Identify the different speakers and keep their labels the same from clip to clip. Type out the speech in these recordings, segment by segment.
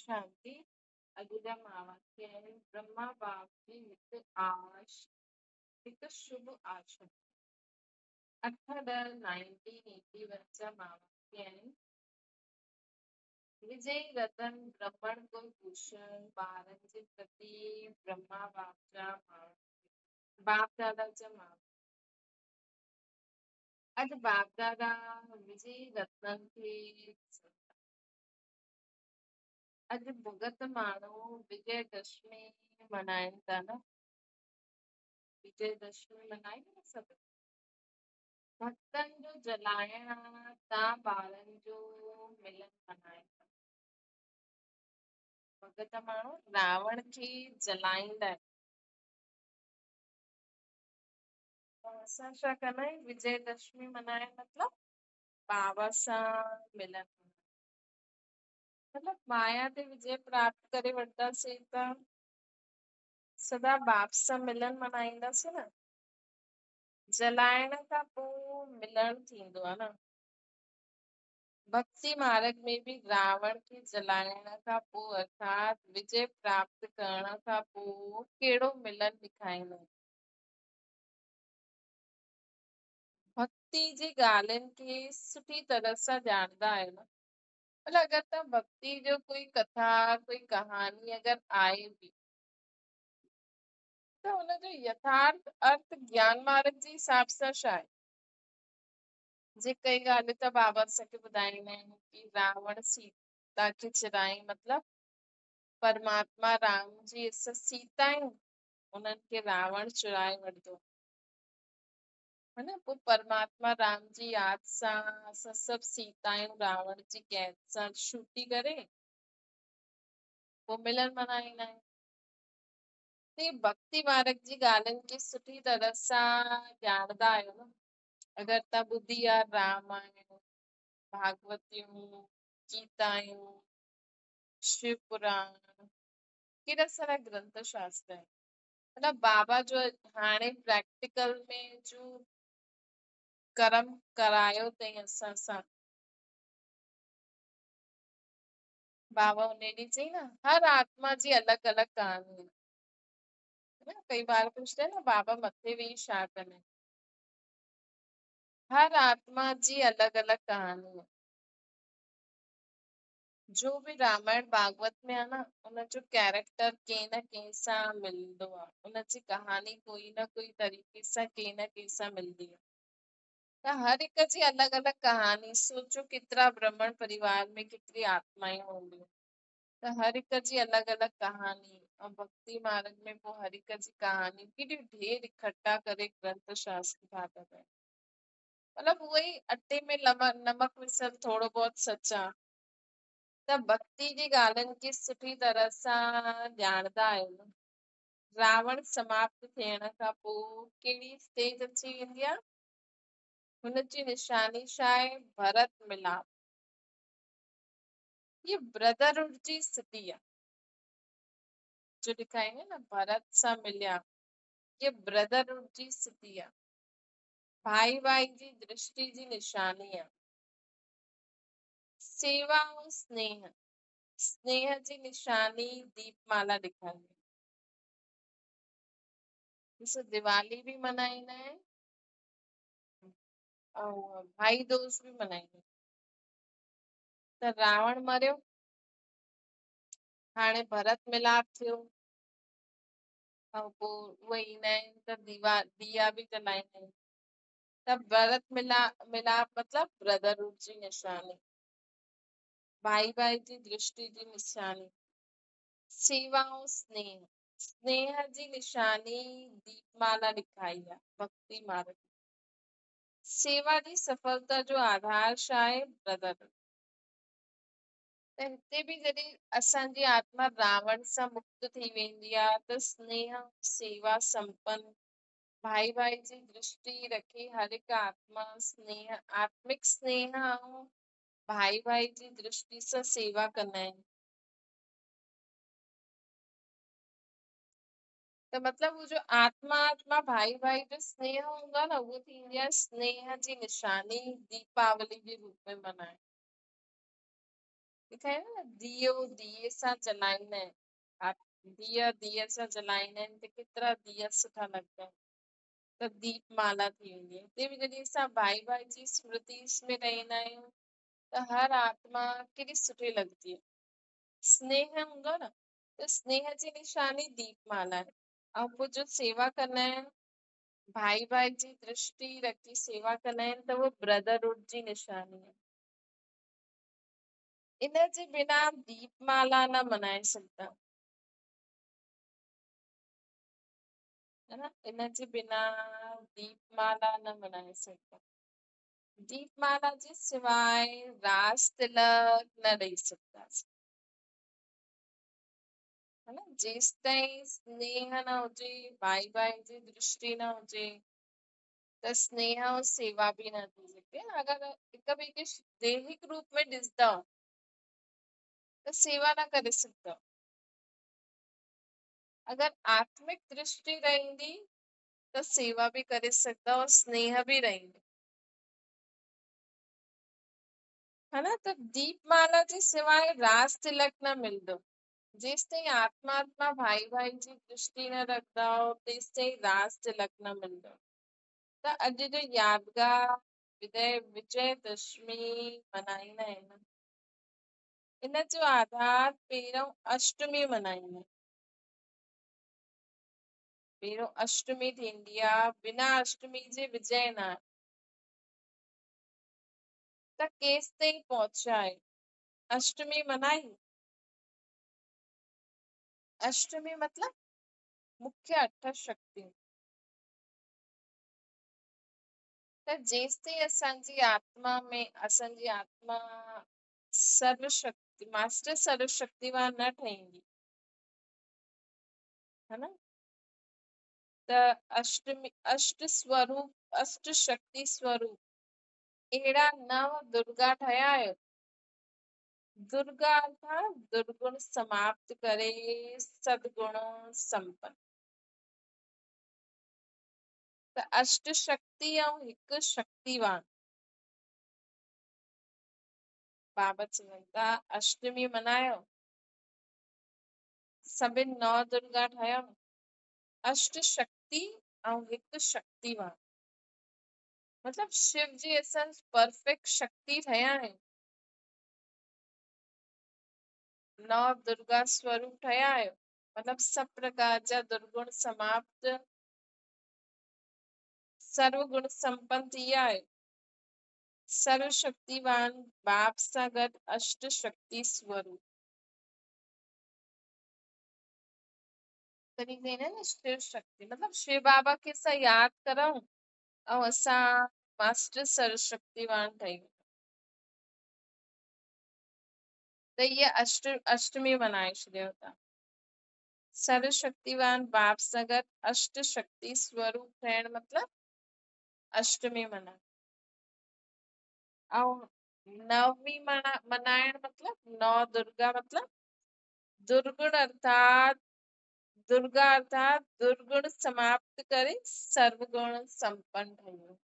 Speaker 1: शांति। अॼु मावाक्य आहिनि ब्रह्मा बाप जी हिकु शुभ आशा। 8-10-1981 जा मावाक्य आहिनि। विजय रतन ब्रह्मण कुलभूषण ॿारनि जे प्रति ब्रह्मा बाप जा बाप दादा जा अॼु बाप दादा विजय रतन खे अॼु भगत माण्हू विजयदशमी मल्हाइनि था न। विजयदशमी मल्हाइनि न सभु। भक्तनि जो जलाइण तव्हां ॿारनि जो मिलन मल्हाइनि। भगत माण्हू रावण खे जलाईंदा आहिनि। असां छा कंदा आहियूं विजयदशमी मल्हाइण मतलब बाबा सां मिलन, मतलब माया ते विजय प्राप्त करे वठंदासीं त सदा बाप सां मिलन मल्हाईंदासीं न। जलाइण खां पोइ मिलण थींदो आहे न। भक्ति मार्ग में भी रावण खे जलाइण खां पोइ अर्थात विजय प्राप्त करण खां पोइ कहिड़ो मिलन ॾेखारींदा आहिनि। भक्ति जी ॻाल्हियुनि खे सुठी तरह सां ॼाणंदा आहियो न। मतलब अगर तव्हां भक्ति जो कोई कथा कोई कहानी अगर आहे भी त हुनजो यथार्थ अर्थ ज्ञान मार्ग जे हिसाब सां छा आहे। जे कई ॻाल्हि त बाबा असांखे ॿुधाईंदा आहिनि कि रावण सीता खे चिराई मतलब परमात्मा राम जी असां सीता आहियूं, उन्हनि खे रावण चुराए वठंदो है न। पोइ परमात्मा राम जी याद सां असां सभु सीता आहियूं रावण जी कैद सां छुटी करे पोइ मिलन मल्हाईंदा आहियूं। ते भक्ति मार्ग जी ॻाल्हियुनि खे सुठी तरह सां ॼाणंदा आहियो न। अगर तव्हां ॿुधी आहे रामायण भागवतियूं गीतायूं शिव पुराण केॾा सारा ग्रंथ शास्त्र आहिनि। मतलब बाबा जो हाणे प्रैक्टिकल में जो कर्म करायो अथई असां सां। बाबा उन ॾींहुं चई न हर आत्मा जी अलग अलग कहानी है ना। कई बार पूछते हैं ना बाबा मथे वेही छा कंदा आहिनि। हर आत्मा जी अलग अलग कहानी है। जो भी रामायण भागवत में आहे न उनजो कैरेक्टर कंहिं न कंहिं सां मिलंदो आहे। उनजी कहानी कोई न कोई तरीक़े सां कंहिं न कंहिं सां मिलंदी आहे। त हर हिक जी अलग अलग कहानी। सोचो केतिरा ब्राह्मण परिवार में केतिरी आत्माएं हूंदियूं त हर हिक जी अलग अलग कहानी। और भक्ति मार्ग में पोइ हर हिक जी कहानी केॾी ढेर इकट्ठा करे ग्रंथ शास्त्र ठाता अथई। मतलब उहो ई अटे में नमक विझल थोरो बहुत सच आहे। त भक्ति जी ॻाल्हियुनि खे सुठी तरह सां ॼाणंदा आहियो न। रावण समाप्त थियण खां पोइ कहिड़ी स्टेज अची वेंदी आहे। हुनजी निशानी छा आहे भरत मिलाप। ये ब्रदरहुड जी स्थिति आहे जो ॾेखारींदी न भरत सां मिलिया। ये ब्रदरहुड जी स्थिति आहे। भाई भाई जी दृष्टि जी निशानी आहे। सेवा ऐं स्नेह स्नेह जी निशानी दीपमाला ॾेखारींदी। ॾिसो दिवाली भी मल्हाईंदा आहिनि ऐं भाई दूज भी मल्हाईंदा आहिनि। त रावण मरियो हाणे भरत मिलाप थियो ऐं पोइ उहे ईंदा आहिनि त दिया भी जलाईंदा आहिनि। त भरत मिलाप मतलब ब्रदरहुड जी निशानी। भाई भाई जी दृष्टि जी निशानी। सेवा ऐं स्नेह स्नेह जी निशानी दीपमाला ॾेखारी आहे भक्ति मार्ग। सेवा जी सफलता जो आधार छा आहे ब्रदरहुड। त हिते बि जॾहिं असांजी आत्मा रावण सां मुक्त थी वेंदी आहे त स्नेह सेवा संपन्न भाई भाई जी दृष्टि रखी हर हिकु आत्मा स्नेह आत्मिक स्नेह ऐं भाई भाई जी दृष्टि सां सेवा कंदा आहिनि। त मतलब वो जो आत्मा भाई भाई जो स्नेह हूंदो आहे न उहो थींदी आहे स्नेह जी निशानी दीपावली जे रूप में मल्हाइण। लिखा है ना, दियो दिए सां जलाईंदा आहिनि। आप दिया दिए सां जलाईंदा आहिनि त केतिरा दिया सुठा लॻंदा आहिनि। त दीपमाला थी वेंदी आहे। ते बि जॾहिं असां भाई भाई जी स्मृति में रहंदा आहियूं त हर आत्मा केॾी सुठी लॻंदी आहे। स्नेह हूंदो न, त स्नेह जी निशानी दीपमाला आहे। ऐं पोइ जो सेवा कंदा आहिनि, भाई भाई जी दृष्टि रखी सेवा कंदा आहिनि त उहो ब्रदरहुड जी निशानी आहे। इन जे बिना दीपमाला न मनाए सघंदा, है ना। इन जे बिना दीपमाला न मनाए सघंदा। दीपमाला जे सिवाय रास तिलक न ॾेई सघंदासीं, है ना। जेसि ताईं स्नेह न हुजे, भाई भाई जी दृष्टि न हुजे, त स्नेह ऐं सेवा बि न थी सघे। अगरि हिक ॿिए खे दैहिक रूप में ॾिसंदा त सेवा न करे सघंदा। अगरि आत्मिक दृष्टि रहंदी त सेवा बि करे सघंदा और स्नेह बि रहंदो, है ना। त दीपमाला जे सिवाय रास तिलक न मिलंदो। जेसि ताईं आत्मा भाई भाई जी दृष्टि न रखंदा तेसि ताईं रास तिलक न मिलंदो। त अॼु जो यादगार विजयदशमी मल्हाईंदा आहिनि। इन जो आधार पहिरियों अष्टमी मल्हाईंदा आहिनि। पहिरियों अष्टमी थींदी आहे, बिना अष्टमी जे विजय न आहे। त केसि ताईं पहुचाए अष्टमी मल्हाई। अष्टमी मतलब मुख्य अठ शक्तियूं। त जेसि ताईं असांजी आत्मा सर्वशक्ति मास्टर सर्वशक्तिवान न ठहींदी, है ना। त अष्टमी अष्ट स्वरूप अष्ट शक्ति स्वरूप अहिड़ा नव दुर्गा ठहिया आहियो। दुर्गा अर्थात दुर्गुण समाप्त करे सदगुण संपन्न। त अष्ट शक्ति ऐं हिकु शक्तिवान। बाबा चवनि था अष्टमी मल्हायो, सभिनि नौ दुर्गा ठहियो, अष्ट शक्ति ऐं हिकु शक्तिवान। मतलब शिव जी असां परफेक्ट शक्ति ठहिया आहिनि। नौ दुर्गा स्वरूप ठहिया आहियो, मतलब सब प्रकार जा दुर्गुण समाप्त सर्व गुण संपन्न थी विया आहियो। सर्व शक्तिवान बाप सां गॾु अष्ट शक्ति स्वरूप। तॾहिं चईंदा आहिनि न शिव शक्ति, मतलब शिव बाबा खे असां यादि करूं ऐं असां मास्टर सर्व शक्तिवान ठही वञूं। त इहा अष्टमी मल्हाए छॾियो था। सर्व शक्तिवान बाप सां गॾु अष्ट शक्ति स्वरूप ठहिण मतलब अष्टमी मल्हाइण। ऐं नवमी मल्हाइण मतलब नौ दुर्गा मतलब दुर्गा अर्थात दुर्गुण समाप्त करे सर्वगुण संपन्न ठहियो।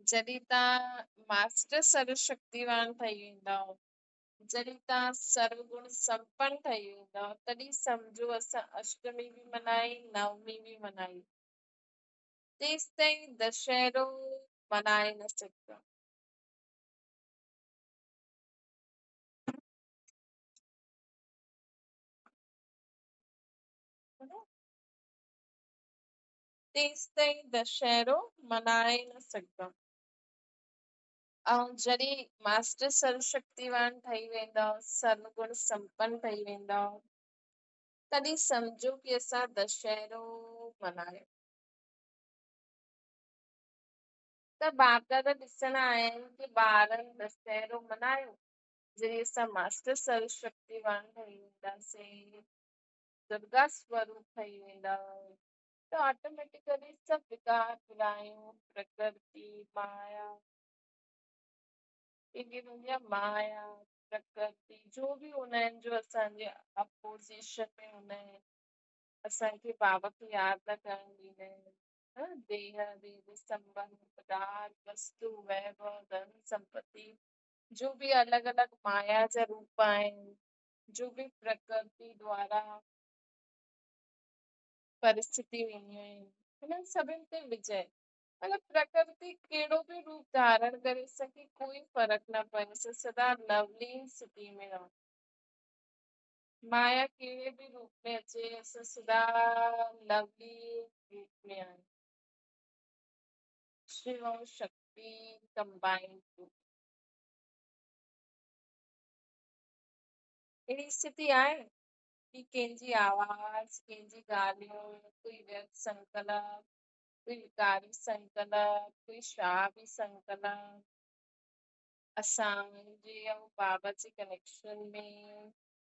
Speaker 1: जॾहिं तव्हां मास्टर सर्व शक्तिवान ठही वेंदव, जॾहिं तव्हां सर्वगुण संपन्न ठही वेंदव, तॾहिं सम्झो असां अष्टमी बि मल्हाई नवमी बि मल्हाई। तेसि ताईं दशहरो मल्हाए न सघंदा। तेसि ताईं दशहरो मल्हाए न सघंदा। ऐं जॾहिं मास्टर सर्वशक्तिवान ठही वेंदव, सर्वगुण संपन्न ठही वेंदव, तॾहिं सम्झो कि असां दशहरो मल्हायो। त बाप दादा ॾिसण आया आहिनि कि ॿारनि दशहरो मल्हायो, जॾहिं असां मास्टर सर्वशक्तिवान ठही वेंदासीं, दुर्गा स्वरूप ठही वेंदा, त ऑटोमेटिकली सब विकार विरायूं प्रकृति माया माया प्रकृति जो बि हूंदा आहिनि जो असांजे अपोज़िशन में हूंदा आहिनि, असांखे बाबा खे यादि न करणु ॾींदा आहिनि। देह देह संबंध पदार्थ वस्तु वैभव धन संपत्ति जो भी अलग अलग माया जा रूप आहिनि, जो भी प्रकृति द्वारा परिस्थिति वेंदियूं आहिनि, हिननि सभिनि ते विजय। मतलब प्रकृति कहिड़ो बि रूप धारण करे सके, कोई फर्क न पए, सदा लवलीन स्थिति में रहो। माया कहिड़े बि रूप में अचे, असां सदा लवली रूप में आहियूं। शिव ऐं शक्ति कंबाइंड रूप। अहिड़ी स्थिति आहे कि कंहिंजी आवाज, कंहिंजी ॻाल्हियूं, कोई व्यर्थ संकल्प, कोई विकारी संकल्प, कोई श्रावी संकल्प असांजे ऐं बाबा जे कनेक्शन में,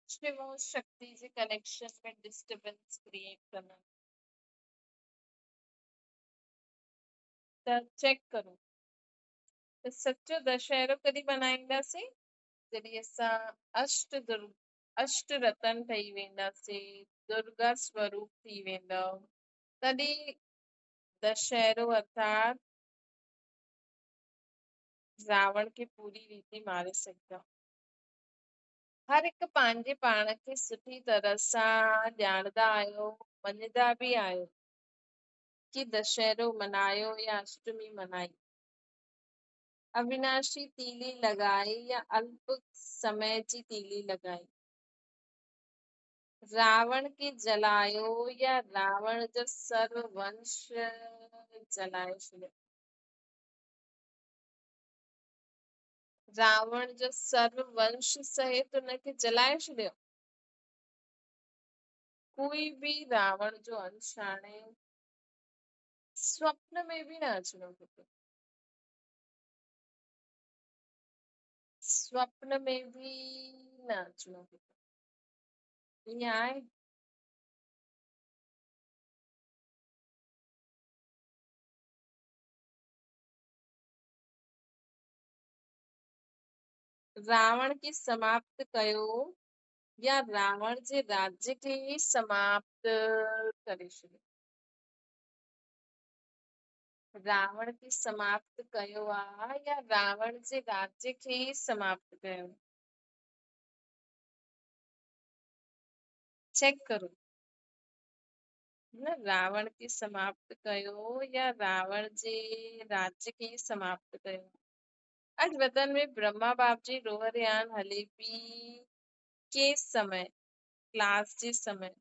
Speaker 1: शिव ऐं शक्ति जे कनेक्शन में डिस्टर्बेंस क्रिएट कंदा। त चेक करो त सचो दशहरो कॾहिं मनाईंदासीं, जॾहिं असां अष्ट रतन ठही वेंदासीं, दुर्गा स्वरूप थी वेंदव, तॾहिं दशहरो अर्थात रावण खे पूरी रीति मारे सघंदा। हर हिकु पंहिंजे पाण खे सुठी तरह सां ॼाणंदा आहियो, मञदा बि आहियो कि दशहरो मनायो या अष्टमी मनाई, अविनाशी तीली लगाई या अल्प समय जी तीली लगाई, रावण खे जलायो या रावण जो सर्व वंश जलाए छॾियो। रावण जो सर्व वंश सहित उनखे जलाए छॾियो। कोई बि रावण जो अंश हाणे स्वप्न में बि न अचिणो खपे, स्वप्न में भी न अचिणो खपे। ईअं आहे। रावण खे समाप्त कयो या रावण जे राज्य खे ही समाप्त करे छॾियो। रावण खे समाप्त कयो आहे या रावण जे राज्य खे ही समाप्त कयो। चेक करो न, रावण खे समाप्त कयो या रावण जे राज्य खे ही समाप्त कयो। अॼु वतन में ब्रह्मा बाप जी रोहरयान हले पई, के समय क्लास जे समय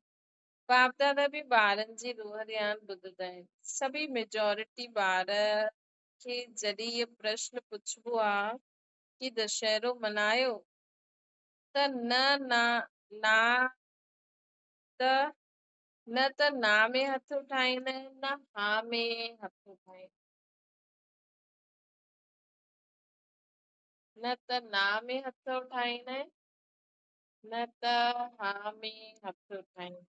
Speaker 1: बाप दादा बि ॿारनि जी रोहरयान ॿुधंदा आहिनि। सभी मेजॉरिटी ॿार खे जॾहिं इहो प्रश्न पुछबो आहे कि दशहरो मनायो, त ना त न त ना में हथ उठाईंदा आहिनि, न हा में हथ उठाईंदा आहिनि। न त ना में हथ उठाईंदा आहिनि, न त हा में हथ उठाईंदा आहिनि।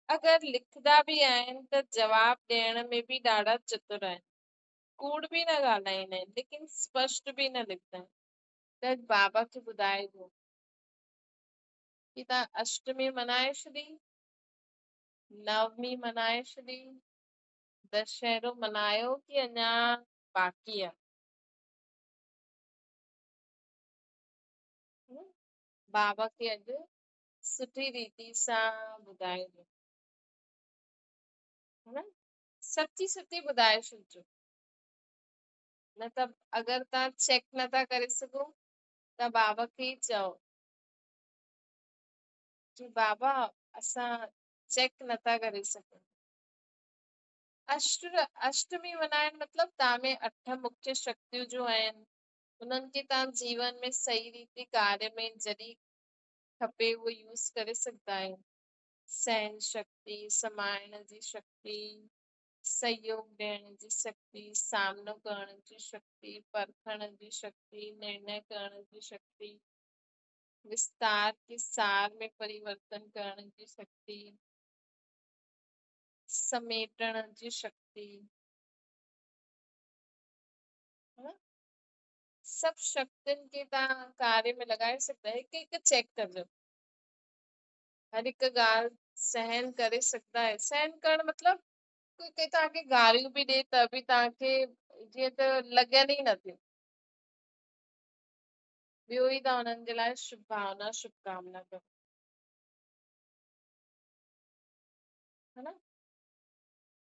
Speaker 1: अगरि लिखंदा बि आहिनि त जवाब ॾियण में बि ॾाढा चतुर आहिनि, कूड़ बि न ॻाल्हाईंदा आहिनि, लेकिन स्पष्ट बि न लिखंदा आहिनि। त बाबा खे ॿुधाइबो कि तव्हां अष्टमी मनाए छॾी, नवमी मनाए छॾी, दशहरो मनायो कि अञा बाक़ी आहे। बाबा खे अॼु सुठी रीति सां ॿुधाइजो, सची सची ॿुधाए छॾिजो। न त अगरि तव्हां चेक नथा करे सघो त बाबा खे ई चओ कि बाबा असां चेक नथा करे सघूं। अष्टमी मल्हाइण मतिलबु तव्हां में 8 मुख्य शक्तियूं जो आहिनि, उन्हनि खे तव्हां जीवन में सही रीति कार्य में जॾहिं खपे उहो यूज़ करे सघंदा आहियो। सहन शक्ति, समाइण जी शक्ति, सहयोग ॾियण जी शक्ति, सामनो करण जी शक्ति, परखण जी शक्ति, निर्णय करण जी शक्ति, विस्तार के सार में परिवर्तन करण जी शक्ति, समेटण जी शक्ति, सभु शक्तियुनि खे तव्हां कार्य में लॻाए सघंदा आहियो। हिकु हिकु चेक कजो, हर हिकु ॻाल्हि सहन करे सघंदा आहियो। सहन करणु मतिलबु कोई तव्हांखे गारियूं बि ॾे त बि तव्हांखे जीअं त लॻनि ई नथियूं, ॿियो ई तव्हां हुननि जे लाइ शुभ भावना शुभकामना करो, है न।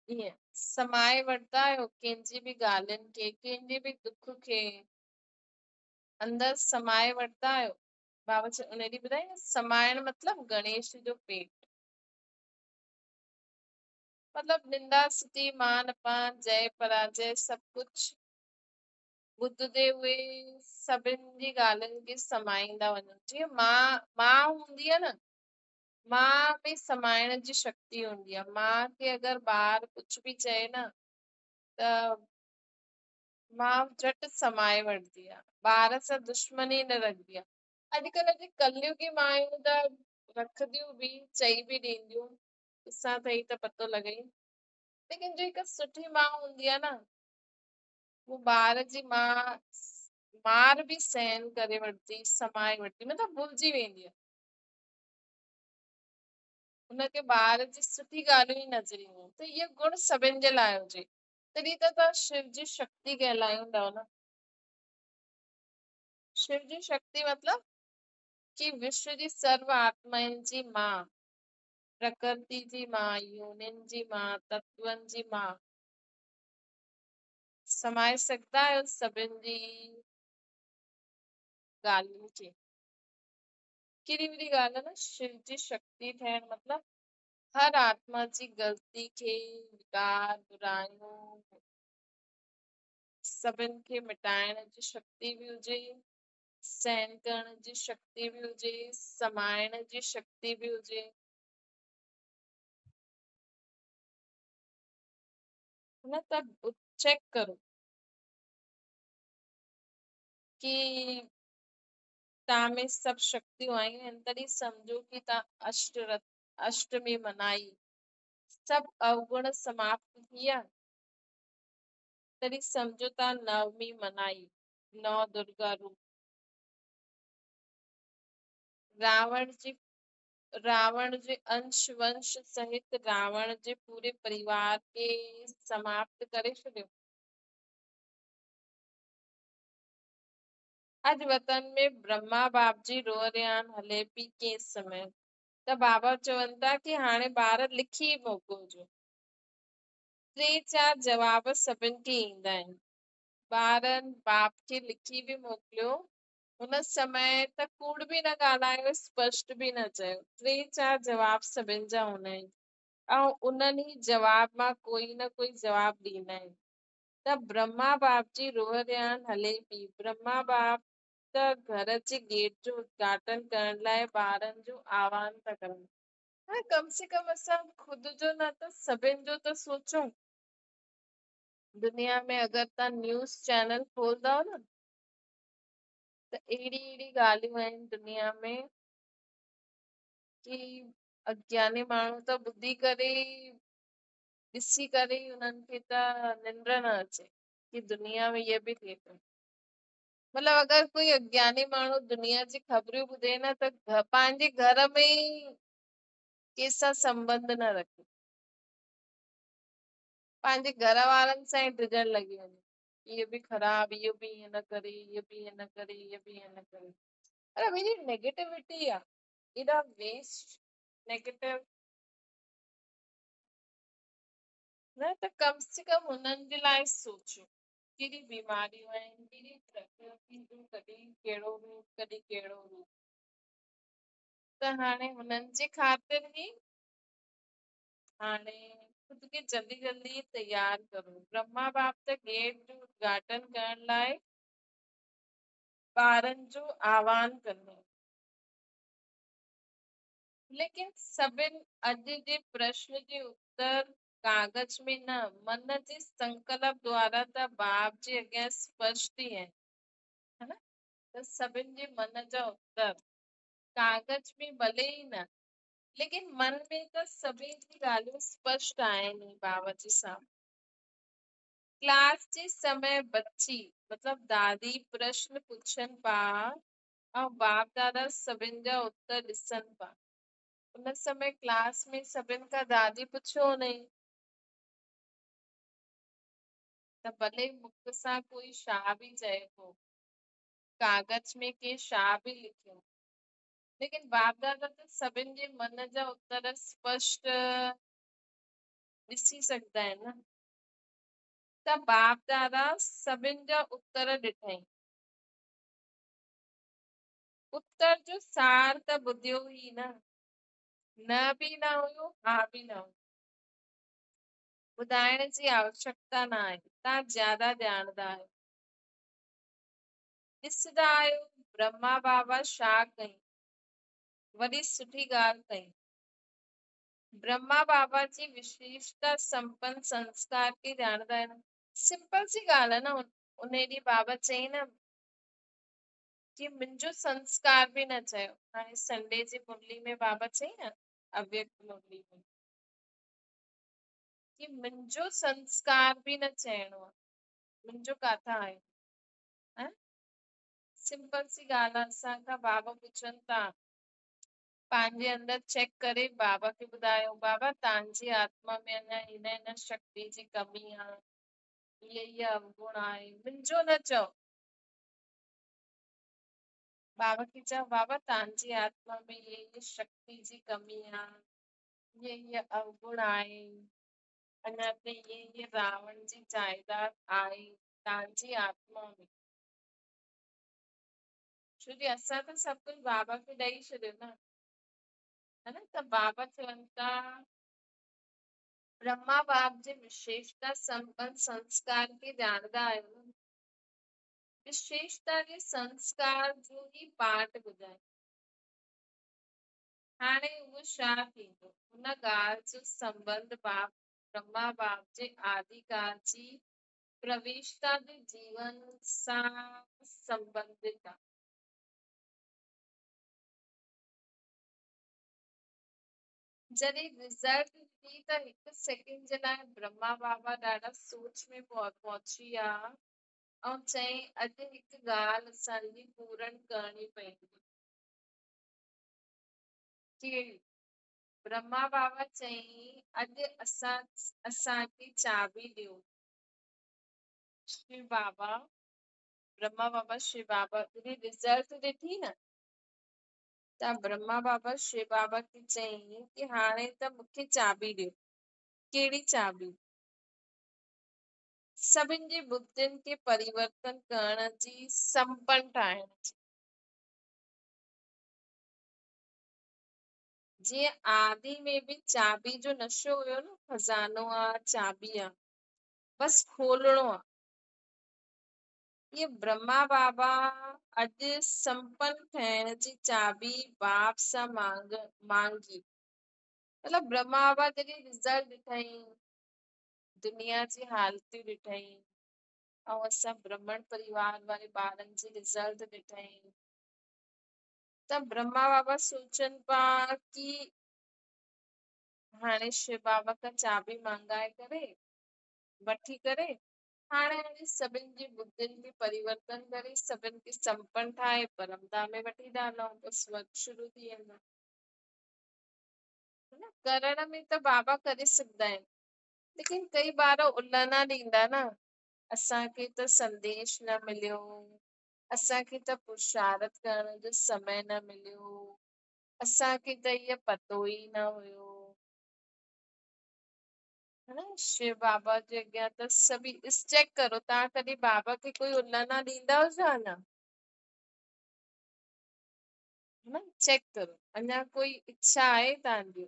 Speaker 1: ईअं समाए वठंदा आहियो कंहिंजी बि ॻाल्हियुनि खे, कंहिंजे बि दुख खे अंदर समाए वठंदा आहियो। बाबा उन ॾींहुं ॿुधाई न, समाइण मतलब गणेश जो पेट, मतलब निंदा स्तुति मान अपमान जय पराजय सब कुछ ॿुधदे हुए सभिनि जी ॻाल्हियुनि खे समाईंदा वञो। जीअं मां हूंदी आहे न, मां में समाइण जी शक्ति हूंदी आहे। मां खे अगरि ॿार कुझु बि चए न त मां झटि समाए वठंदी आहे, ॿार सां दुश्मनी न रखंदी आहे। अॼुकल्ह जी कलयुगी मायूं त रखंदियूं बि, चई बि ॾींदियूं, ॾिसां अथई त पतो लॻई। लेकिन जो हिकु सुठी मां हूंदी आहे न, वो ॿार जी मार बि सहन करे वठंदी, समाए वठंदी, मतलब भुलिजी वेंदी आहे। हुनखे ॿार जी सुठी ॻाल्हियूं ई नज़र ईंदियूं, त इहो गुण सभिनि जे लाइ हुजे, तॾहिं त तव्हां शिव जी शक्ति कहलाईंदव न। शिव जी शक्ति मतलब कि विश्व जी सर्व आत्माउनि जी मां, प्रकृति जी मां, योनिन जी मां, तत्वनि जी मां, समाए सघंदा आहियो सभिनि जी ॻाल्हियुनि खे। कहिड़ी वॾी ॻाल्हि आहे न, शिव जी शक्ति थियण मतलब हर आत्मा जी ग़लती खे, विकार बुराइयूं सभिनि खे मिटाइण जी शक्ति बि हुजे, सहन करण जी शक्ति बि हुजे, समाइण जी शक्ति बि हुजे। न त चेक करो कि तव्हां में सभु शक्तियूं आयूं आहिनि, तॾहिं सम्झो कि तव्हां अष्टमी मनाई, सभु अवगुण समाप्त थिया, तॾहिं सम्झो तव्हां नवमी मनाई, नव दुर्गा रूप। रावण जे अंश वंश सहित रावण जे पूरे परिवार खे समाप्त करे छॾियो। अॼु वतन में ब्रह्मा बाप जी रोहरियान हले पई कंहिं समय, त बाबा चवनि था कि हाणे ॿार लिखी मोकिलिजो। 3-4 जवाब सभिनि खे ईंदा आहिनि। ॿारनि बाप खे लिखी बि मोकिलियो, हुन समय त कूड़ बि न ॻाल्हायो, स्पष्ट बि न चयो, 3-4 जवाब सभिनि जा हूंदा आहिनि, ऐं उन्हनि ई जवाब मां कोई न कोई जवाब ॾींदा आहिनि। त ब्रह्मा बाप जी रोहरियान हले पई, ब्रह्मा बाप त घर जे गेट जो उद्घाटन करण लाइ ॿारनि जो आह्वान था करनि। हाँ, कम से कम असां खुद जो न त सभिनि जो त सोचूं। दुनिया में अगर तव्हां न्यूज़ चैनल खोलंदव न त अहिड़ी ॻाल्हियूं आहिनि दुनिया में कि अज्ञानी माण्हू त ॿुधी करे ॾिसी करे उन्हनि खे त निंड न अचे कि दुनिया में इहे बि थिए थो। मतलब अगर कोई अज्ञानी माण्हू दुनिया जी ख़बरियूं ॿुधे न त पंहिंजे घर में ई कंहिंसां संबंध न रखे, पंहिंजे घर वारनि सां ई ड्रिजण लॻी वञे, इहो बि ख़राब, इहो बि ईअं न करे, इहो बि ईअं न करे, इहो बि ईअं न करे। अरे मुंहिंजी नेगेटिविटी आहे, एॾा वेस्ट नेगेटिव न, त कम से कम हुननि जे लाइ सोचियो कहिड़ी बीमारियूं आहिनि, कहिड़ी प्रकृति जो कॾहिं कहिड़ो रूप, कॾहिं कहिड़ो रूप। त हाणे हुननि जे ख़ातिर ई हाणे खुद खे जल्दी जल्दी तैयार करो। ब्रह्मा बाप त गेट जो उद्घाटन करण लाइ ॿारनि जो आह्वान कंदा, लेकिन सभिनि अॼु जे प्रश्न जे उत्तर कागज में न, मन जे संकल्प द्वारा त बाप जे अॻियां स्पष्ट ई आहिनि, है न। त सभिनि जे मन जा उत्तर कागज में भले ई न, लेकिन मन में त सभिनि जी ॻाल्हियूं स्पष्ट आहिनि बाबा जी साम्हूं। क्लास जे समय बच्ची मतलब दादी प्रश्न पुछनि पा, ऐं बाप दादा सभिनि जा उत्तर ॾिसनि पा। उन समय क्लास में सभिनि खां दादी पुछियो हुनई त भले मुख सां कोई छा बि चए थो, कागज में के छा बि लिखियो, लेकिन बाप दादा त सभिनि जे मन जा उत्तर स्पष्ट ॾिसी सघंदा आहिनि न। त बाप दादा सभिनि जा उत्तर ॾिठई, उत्तर जो सार त ॿुधियो ई न, न बि न हुयो, हा बि न हुयो। ॿुधाइण जी आवश्यकता न आहे, तव्हां ज्यादा ॼाणंदा आहियो। ॾिसंदा आहियो ब्रह्मा बाबा छा कई, वॾी सुठी ॻाल्हि कई। ब्रह्मा बाबा जी विशेषता संपन्न संस्कार खे ॼाणंदा आहिनि। सिंपल सी ॻाल्हि आहे न, उन ॾींहुं बाबा चई न कि मुंहिंजो संस्कार बि न चयो। हाणे संडे जी मुरली में बाबा चई न, अव्यक्त मुरली में, कि मुंहिंजो संस्कार बि न चइणो आहे, मुंहिंजो काथां आहे। हैं? सिंपल सी ॻाल्हि आहे, असांखां बाबा पुछनि था, पंहिंजे अंदर चेक करे बाबा खे ॿुधायो, बाबा तव्हांजी आत्मा में अञा हिन हिन शक्ति जी कमी आहे, इहे अवगुण आहे, मुंहिंजो न चओ। बाबा खे चओ, बाबा तव्हांजी आत्मा में ये शक्ति जी कमी आहे, ये अवगुण आहे, अञा त ये रावण जी जायदाद आहे तव्हांजी आत्मा में। छो कि असां त सभु कुझु बाबा खे ॾेई छॾियो न, है न। त बाबा चवनि था, ब्रह्मा बाप जे विशेषता संपन्न संस्कार खे ॼाणंदा आहियो न। विशेषता जे संस्कार जो ही पाठ ॿुधाए। हाणे उहो छा थींदो, हुन ॻाल्हि जो संबंध बाप ब्रह्मा बाप जे आदिकाल जी प्रवेशता जे जीवन सां संबंधित आहे। जॾहिं रिज़ल्ट ॾिठी त हिकु सेकेंड जे लाइ ब्रह्मा बाबा ॾाढा सोच में पहुची विया ऐं चई, अॼु हिकु ॻाल्हि असांजी पूर्ण करणी पवंदी। कहिड़ी? ब्रह्मा बाबा चई, अॼु असांखे चाबी ॾियो। शिव बाबा, ब्रह्मा बाबा शिव बाबा जॾहिं रिज़ल्ट ॾिठी न, त ब्रह्मा बाबा शिव बाबा खे चई कि हाणे त मूंखे चाबी ॾियो। कहिड़ी चाबी? सभिनि जी बुद्धियुनि खे परिवर्तन करण जी, संपन्न ठाहिण जी। जीअं आदि में बि चाबी जो नशो हुयो न, खज़ानो आहे, चाबी आहे, बस खोलणो आहे। ये ब्रह्मा बाबा अॼु संपन्न थियण जी चाबी बाप सां मांगी। मतलब ब्रह्मा बाबा जॾहिं रिज़ल्ट ॾिठई, दुनिया जी हालतूं ॾिठई, ऐं असां ब्राह्मण परिवार वारे ॿारनि जी रिज़ल्ट ॾिठई, त ब्रह्मा बाबा सोचनि पिया कि हाणे शिव बाबा खां चाबी मंगाए करे वठी करे हाणे सभिनि जी बुद्धियुनि खे परिवर्तन करे सभिनि खे संपन्न ठाहे परमधाम में वठी डालऊं, बस वर्क शुरू थी वेंदो। करण में त बाबा करे सघंदा आहिनि, लेकिन कई बार उलहना ॾींदा न, असांखे त संदेश न मिलियो, असांखे त पुरुषारत करण जो समय न मिलियो, असांखे त इहो पतो ई न हुयो। है न, शिव बाबा जे अॻियां त सभी चेक करो, तव्हां कॾहिं बाबा खे कोई उलहना ॾींदा छा न? है न, चेक करो, अञा कोई इच्छा आहे तव्हांजी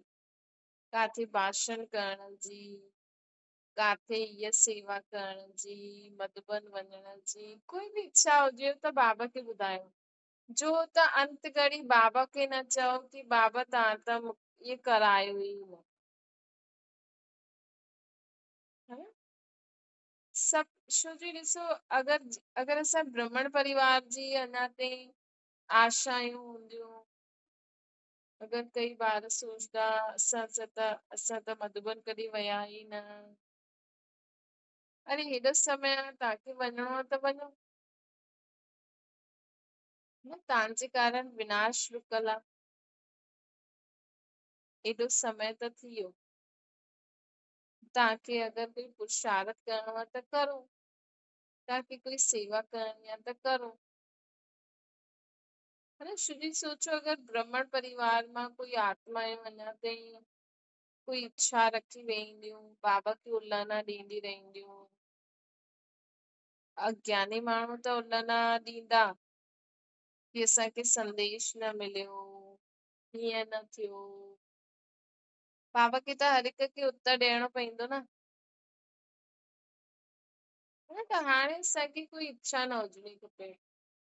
Speaker 1: काथे भाषण करण जी, काथे हीअ सेवा करण जी, मधुबन वञण जी, कोई बि इच्छा हुजे त बाबा खे ॿुधायो। जो त अंत घड़ी बाबा खे न चओ कि बाबा तव्हां त इहे करायो ई न, है न। सभु छो जी ॾिसो, अगरि असां ब्राह्मण परिवार जी अञा ताईं आशायूं हूंदियूं, अगरि कई ॿार सोचदा असां त मधुबन कॾहिं विया ई न, अरे हेॾो समय आहे, तव्हांखे वञिणो आहे त वञो न, तव्हांजे कारण विनाश रुकल आहे, एॾो समय त थी वियो, तव्हांखे अगरि कोई पुरुषारत करणो आहे त करो, तव्हांखे कोई सेवा करणी आहे त करो, श्री सोचो अगर ब्राह्मण परिवार में कोई आत्माएं वञा तई कोई इच्छा रखी वेंदियूं बाबा खे उल्हाना ॾींदी रहंदियूं अज्ञानी माण्हू त उल्हाना ॾींदा कि असांखे संदेश न मिलियो हीअं न थियो बाबा खे त हर हिक खे उत्तर ॾियणो पवंदो न न त हाणे असांखे कोई इच्छा न हुजणी खपे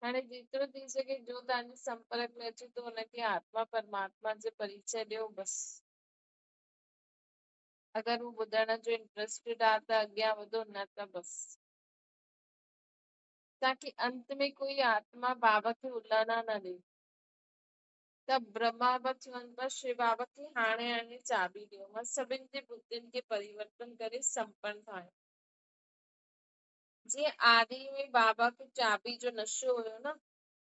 Speaker 1: हाणे जेतिरो थी सघे जो तव्हांजे संपर्क में अचे थो हुनखे आत्मा परमात्मा जे परिचय ॾियो बस अगर हू ॿुधण जो इंटरेस्टेड आहे त अॻियां वधो न त बस ताकि अंत में कोई आत्मा बाबा खे उल्हाना न ॾे त ब्रह्मा बाबा चवनि पिया शिव बाबा खे हाणे चाबी ॾियो मां सभिनि जे बुद्धियुनि खे परिवर्तन करे संपन्न ठाहियो जीअं आदि में बाबा खे चाबी जो नशो हुयो न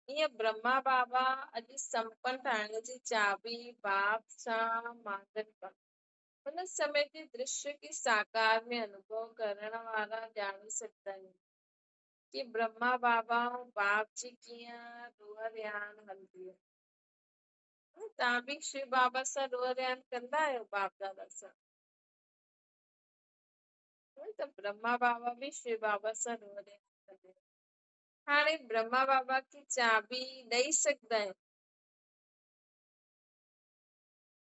Speaker 1: ईअं ब्रह्मा बाबा अॼु संपन्न ठाहिण जी चाबी बाप सां मांगनि पिया हुन समय जे दृश्य खे साकार में अनुभव करण वारा ॼाणी सघंदा आहिनि कि ब्रह्मा बाबा ऐं बाप जी कीअं रूह रियान हलंदी आहे तव्हां बि शिव बाबा सां रूह रियान कंदा आहियो बाप दादा सां त ब्रह्मा बाबा बि शिव बाबा सां रूह रियान कंदा आहिनि हाणे ब्रह्मा बाबा खे चाबी ॾेई सघंदा आहिनि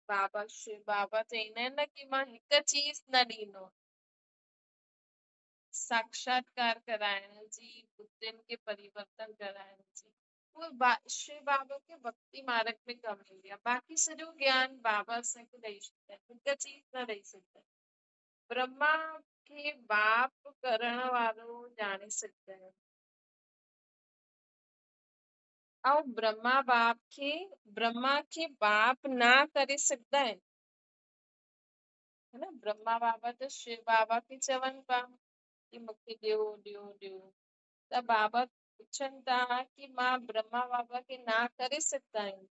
Speaker 1: बाबा शिव बाबा चईंदा आहिनि न कि मां हिकु चीज न ॾींदो साक्षात्कार कराइण जी बुद्धियुनि खे परिवर्तन कराइण जी शिव बाबा खे भक्ति मार्ग में कमु ईंदी आहे बाक़ी सॼो ज्ञान बाबा असांखे ॾेई छॾींदा आहिनि हिकु चीज न ॾेई सघंदा आहिनि ब्रह्मा खे बाप करण वारो ॼाणे सघंदा आहिनि ऐं ब्रह्मा खे बाप ना करे सघंदा आहिनि है न ब्रह्मा बाबा त शिव बाबा खे चवनि पिया कि मूंखे ॾियो ॾियो ॾियो त बाबा पुछनि था कि मां ब्रह्मा बाबा खे ना करे सघंदा आहियूं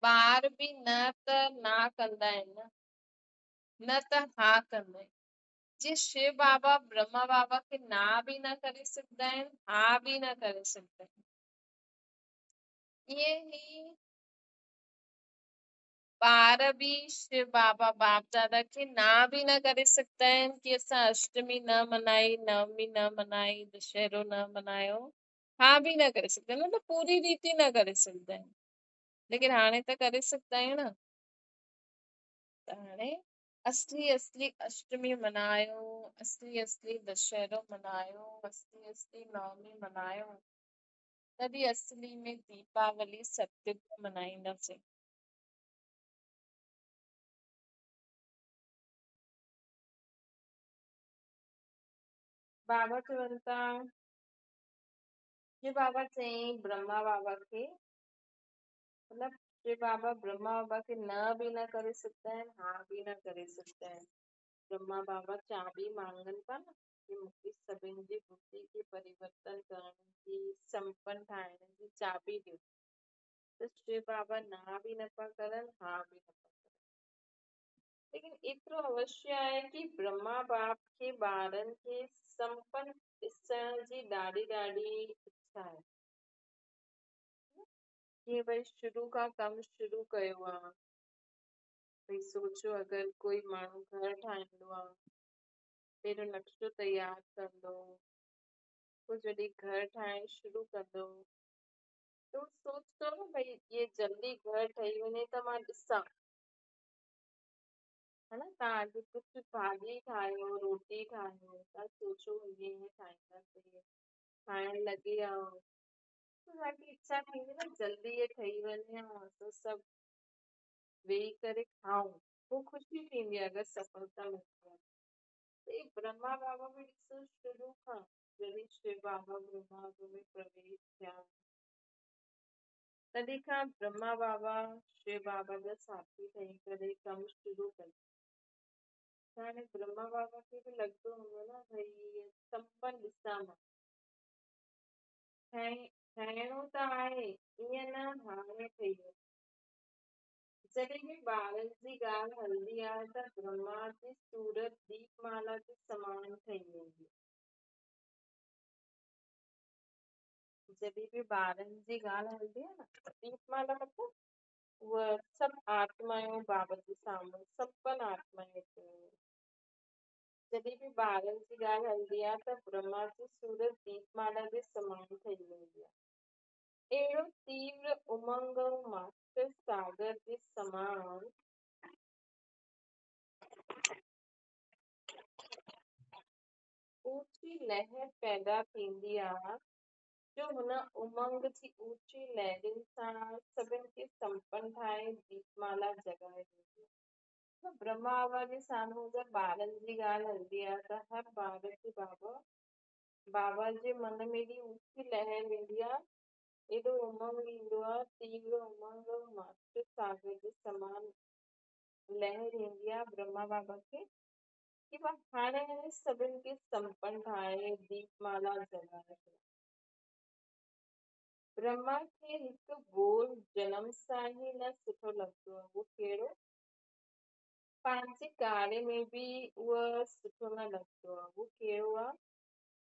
Speaker 1: ॿार बि न त ना कंदा आहिनि न त हा कंदा आहिनि जी शिव बाबा ब्रह्मा बाबा खे ना बि न करे सघंदा आहिनि हा बि न करे सघंदा आहिनि ईअं ई ॿार बि शिव बाबा बाप दादा खे ना बि न करे सघंदा आहिनि कि असां अष्टमी न मल्हाई नवमी न मल्हाई दशहरो न मल्हायो हा बि न करे सघंदा आहिनि मतलब पूरी रीति न करे सघंदा आहिनि लेकिन हाणे त करे सघंदा आहियूं न त हाणे असली असली अष्टमी मल्हायो असली दशहरो मल्हायो असली नवमी मल्हायो तॾहिं असली में दीपावली सत्य मल्हाईंदासीं बाबा चवनि था कि बाबा चईं ब्रह्मा बाबा खे मतलब शिव बाबा ब्रह्मा बाबा खे न बि न करे सघंदा आहिनि हा बि न करे सघंदा आहिनि ब्रह्मा बाबा चाबी मांगनि पिया न कि मूंखे सभिनि जी बुद्धि खे परिवर्तन करण जी संपन्न ठाहिण जी चाबी ॾियो त शिव बाबा ना बि न पिया करनि हा बि न पिया लेकिन एतिरो अवश्य आहे कि ब्रह्मा बाप खे ॿारनि खे संपन्न ॾिसण जी ॾाढी ॾाढी इच्छा आहे कि भई शुरू खां कमु शुरू कयो आहे भई सोचियो अगरि कोई माण्हू घर ठाहींदो आहे पहिरियों नक्शो तयार कंदो पोइ जॾहिं घर ठाहिण शुरू कंदो त सोचंदो न भई ये जल्दी घर ठही वञे त मां ॾिसां है न तव्हां अॼु कुझु भाॼी ठाहियो रोटी ठाहियो तव्हां सोचो हीअं ठाहींदासीं खाइण लॻी आहियो त तव्हांखे इच्छा थींदी न जल्दी इहे ठही वञे त सभु वेही करे खाऊं पोइ ख़ुशी थींदी आहे अगरि सफलता मिलंदी आहे त ब्रह्मा बाबा बि ॾिसो शुरू खां जॾहिं शिव बाबा ब्रह्मा बाबा में प्रवेश थिया तॾहिं खां ब्रह्मा बाबा शिव बाबा जा साथी ठही करे कमु शुरू कयो त हाणे ब्रह्मा बाबा खे बि लॻंदो हूंदो न भई संपन्न ॾिसां मां ठाहिणो त आहे ईअं न हाणे ठही वञे जॾहिं बि ॿारनि जी ॻाल्हि हलंदी आहे त ब्रह्मा जी सूरत दीपमाला जे समान ठही वेंदी जॾहिं बि ॿारनि जी ॻाल्हि हलंदी आहे न, दीपमाला मतलब उहा सभु आत्मायूं बाबा जे साम्हूं सभु आत्मायूं अचनि। जॾहिं बि ॿारनि जी ॻाल्हि हलंदी आहे त ब्रह्मा जी सूरत दीपमाला जे समान ठही वेंदी आहे। अहिड़ो तीव्र उमंग मास्टर सागर जे समान ऊची लहर पैदा थींदी आहे, जो हुन उमंग जी ऊची लहरुनि सां सभिनि खे संपन्न ठाहे दीपमाला जॻाए वेंदी आहे। ब्रह्मा बाबा जे साम्हूं अगरि ॿारनि जी ॻाल्हि हलंदी आहे त हर ॿार खे बाबा जे मन में एॾी ऊची लहर वेंदी आहे, एॾो उमंग ईंदो आहे, तीव्र उमंग मास्टर सागर जे समान लहर ईंदी आहे ब्रह्मा बाबा खे कि मां हाणे सभिनि खे संपन्न ठाहे दीपमाला जॻाए। ब्रह्मा खे हिकु बोल जनम सां ई न सुठो लॻंदो आहे, उहो कहिड़ो? पंहिंजे कार्य में बि उहो सुठो न लॻंदो आहे, उहो कहिड़ो आहे?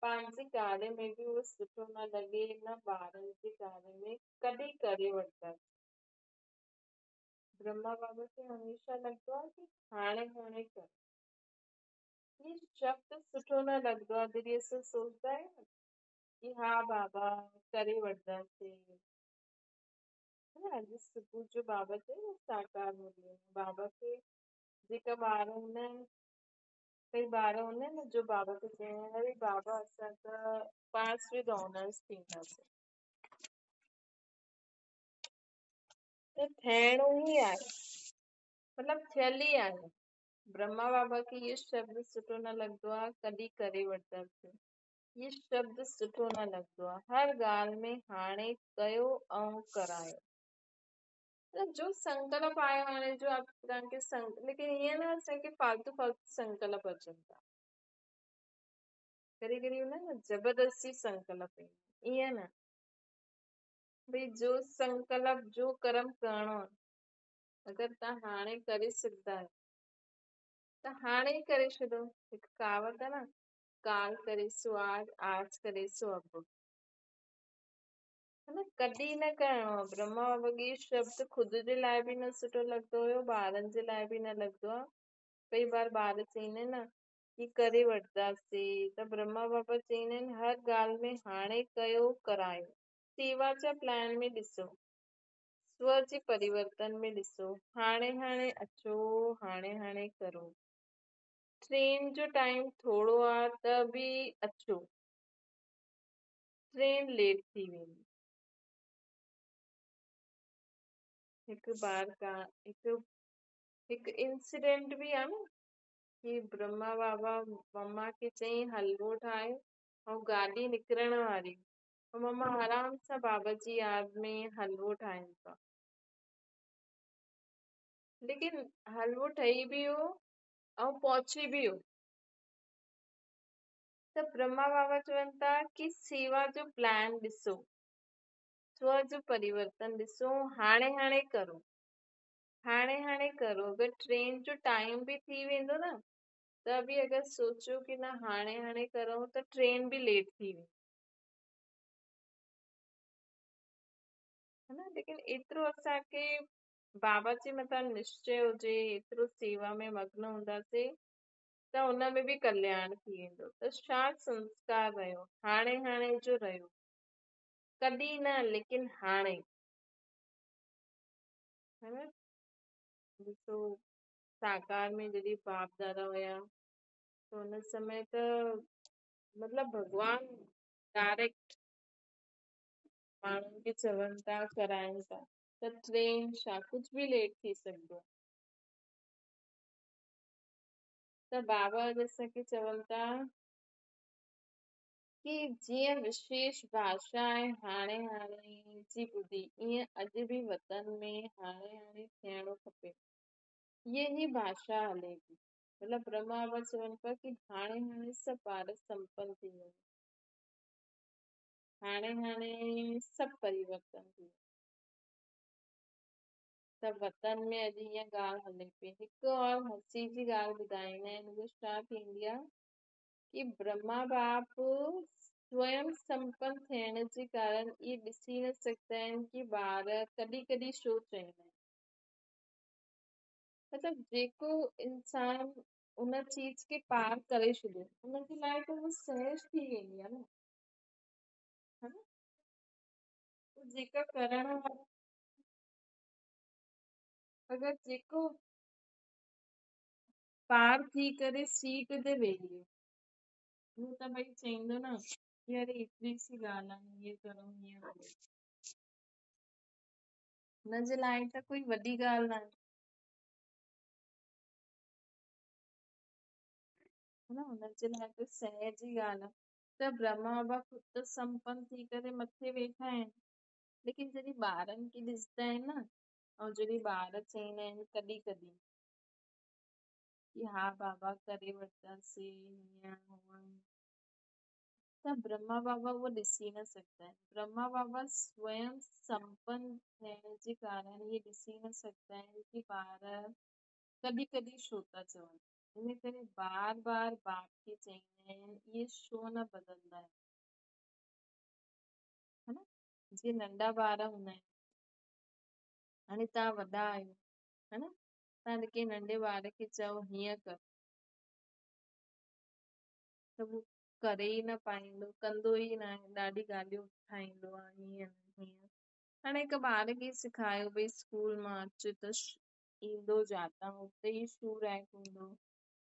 Speaker 1: पंहिंजे कार्य में बि उहो सुठो न लॻे, न ॿारनि जे कार्य में कॾहिं करे वठंदा। ब्रह्मा बाबा खे हमेशह लॻंदो आहे कि हाणे कर। ये शब्द सुठो न लॻंदो आहे, जॾहिं असां सोचंदा आहियूं कि हा बाबा करे वठंदासीं। अॼु सुबुह जो बाबा चयो साकार मुरली बाबा खे जेका ॿार हूंदा आहिनि, कई ॿार हूंदा आहिनि न जो बाबा खे चवंदा आहिनि अरे बाबा असां त पास विद ऑनर्स थींदासीं, त थियणो ई आहे, मतलब थियल ई आहे। ब्रह्मा बाबा खे इहो शब्द सुठो न लॻंदो आहे, कॾहिं करे वठंदासीं। ये शब्द सुठो न लॻंदो आहे, हर ॻाल्हि में हाणे कयो ऐं करायो। जो संकल्प आयो हाणे जो तव्हांखे लेकिन ईअं न असांखे फालतू संकल्प अचनि था, कॾहिं कॾहिं हूंदा आहिनि न जबरदस्ती संकल्प, ईअं न भई जो संकल्प जो कर्म करणो आहे, अगरि तव्हां हाणे करे सघंदा आहियो त हाणे ई करे छॾो। हिकु कहावत आहे न, काल करे सो आज करे सो अब, है न, कॾहिं न करणो आहे। ब्रह्मा बाबा खे शब्द ख़ुदि जे लाइ बि न सुठो लॻंदो हुयो, ॿारनि जे लाइ बि न लॻंदो आहे। कई बार ॿार चईंदा आहिनि न कि करे वठंदासीं, त ब्रह्मा बाबा चईंदा आहिनि हर ॻाल्हि में हाणे कयो करायो। सेवा जा प्लान में ॾिसो, स्व जे परिवर्तन में ॾिसो, हाणे अचो, हाणे करो। ट्रेन जो टाइम थोड़ो आहे त बि अचो, ट्रेन लेट थी वेंदी। हिकु बार का हिकु इंसिडेंट बि आहे न कि ब्रह्मा बाबा मम्मा खे चई हलवो ठाहे ऐं गाॾी निकिरण वारी, मम्मा आराम सां बाबा जी यादि में हलवो ठाहिनि था, लेकिन हलवो ठही बि वियो ऐं पहुची बि वियो। त ब्रह्मा बाबा चवनि था कि सेवा जो प्लान ॾिसो, स्व जो परिवर्तन ॾिसो, हाणे करो, हाणे करो। अगरि ट्रेन जो टाइम बि थी वेंदो न त बि अगरि सोचो कि न हाणे करूं त ट्रेन बि लेट थी वेंदी, है न। लेकिन एतिरो असांखे बाबा जे मथां निश्चय हुजे, एतिरो सेवा में मग्न हूंदासीं त हुन में बि कल्याण थी वेंदो। त छा संस्कार रहियो, हाणे जो रहियो, कॾहिं न लेकिन हाणे, है न। ॾिसो साकार में जॾहिं बाप दादा हुया त हुन समय त मतलब भॻवान डायरेक्ट माण्हुनि खे चवनि था, कराइनि था, त ट्रेन छा कुझु बि लेट थी सघंदो आहे। त बाबा असांखे चवनि था कि जीअं विशेष भाषा आहे हाणे जी ॿुधी, ईअं अॼु बि वतन में हाणे थियणो खपे। ये ही भाषा हले थी, मतलब ब्रह्मा बाबा चवनि पिया कि हाणे सभु ॿार संपन्न थी विया, हाणे सभु परिवर्तन थी वियो। त वतन में अॼु ईअं ॻाल्हि हले पई। हिकु और हसी जी ॻाल्हि ॿुधाईंदा आहिनि, उहा छा थींदी आहे कि ब्रह्मा बाप स्वयं संपन्न थियण जे कारण इहे ॾिसी न सघंदा आहिनि कि ॿार कॾहिं कॾहिं छो चईंदा आहिनि। मतिलबु जेको इंसान उन चीज खे पार करे छॾियो उनजे लाइ त उहो सहज थी वेंदी आहे न, है न? जेका करण वारा अगरि जेको पार थी करे सीट ते वेही हू त भई चईंदो न कि अरे एतिरी सी ॻाल्हि आहे हीअं करो हीअं करो, हुनजे लाइ त कोई वॾी ॻाल्हि न आहे, है न? हुनजे लाइ त सहज जी ॻाल्हि आहे। त ब्रह्मा बाबा ख़ुदि त संपन्न थी करे मथे वेठा आहिनि, लेकिन जॾहिं ॿारनि खे ॾिसंदा आहिनि न, ऐं जॾहिं ॿार चईंदा आहिनि कॾहिं कॾहिं कि हा बाबा करे वठंदासीं हीअं हूअं, त ब्रह्मा बाबा उहो ॾिसी न सघंदा आहिनि। ब्रह्मा बाबा स्वयं संपन्न थियण जे कारण इहे ॾिसी न सघंदा आहिनि कि ॿार कॾहिं कॾहिं छो था चवनि। इन करे बार बार बाप खे चईंदा आहिनि इहे छो न बदलंदा आहिनि, है न? जीअं नंढा ॿार हूंदा आहिनि, हाणे तव्हां वॾा आहियो, है न? तव्हां कंहिं नंढे ॿार खे चओ हीअं कर त हू करे ई न पाईंदो, कंदो ई न आहे, ॾाढी ॻाल्हियूं ठाहींदो आहे हीअं हीअं। हाणे हिक ॿार खे सेखारियो भई स्कूल मां अच त ईंदो जाता उते ई शू रैक हूंदो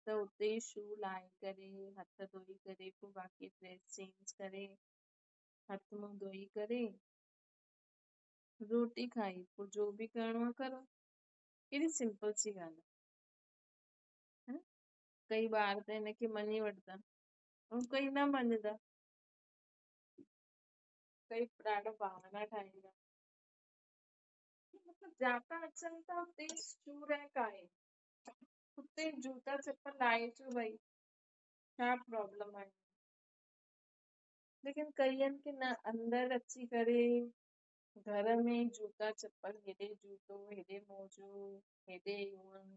Speaker 1: त उते ई शू लाहे करे हथ धोई करे पोइ बाक़ी ड्रेस चेंज करे हथ मुंहुं धोई करे रोटी खाई पोइ जो बि करिणो आहे करो। केॾी सिंपल सी ॻाल्हि आहे, है न? कई ॿार त हिनखे मञी वठंदा ऐं कई न मञंदा, कई ॾाढा बहाना ठाहींदा। मतिलबु जाता अचनि था उते शू रैक आहे, उते जूता चप्पल लाहे अचो भई, छा प्रॉब्लम आहे? लेकिन कईअनि खे न अंदरि अची करे घर में जूता चप्पल, हेॾे जूतो हेॾे मोजो हेॾे हूअं,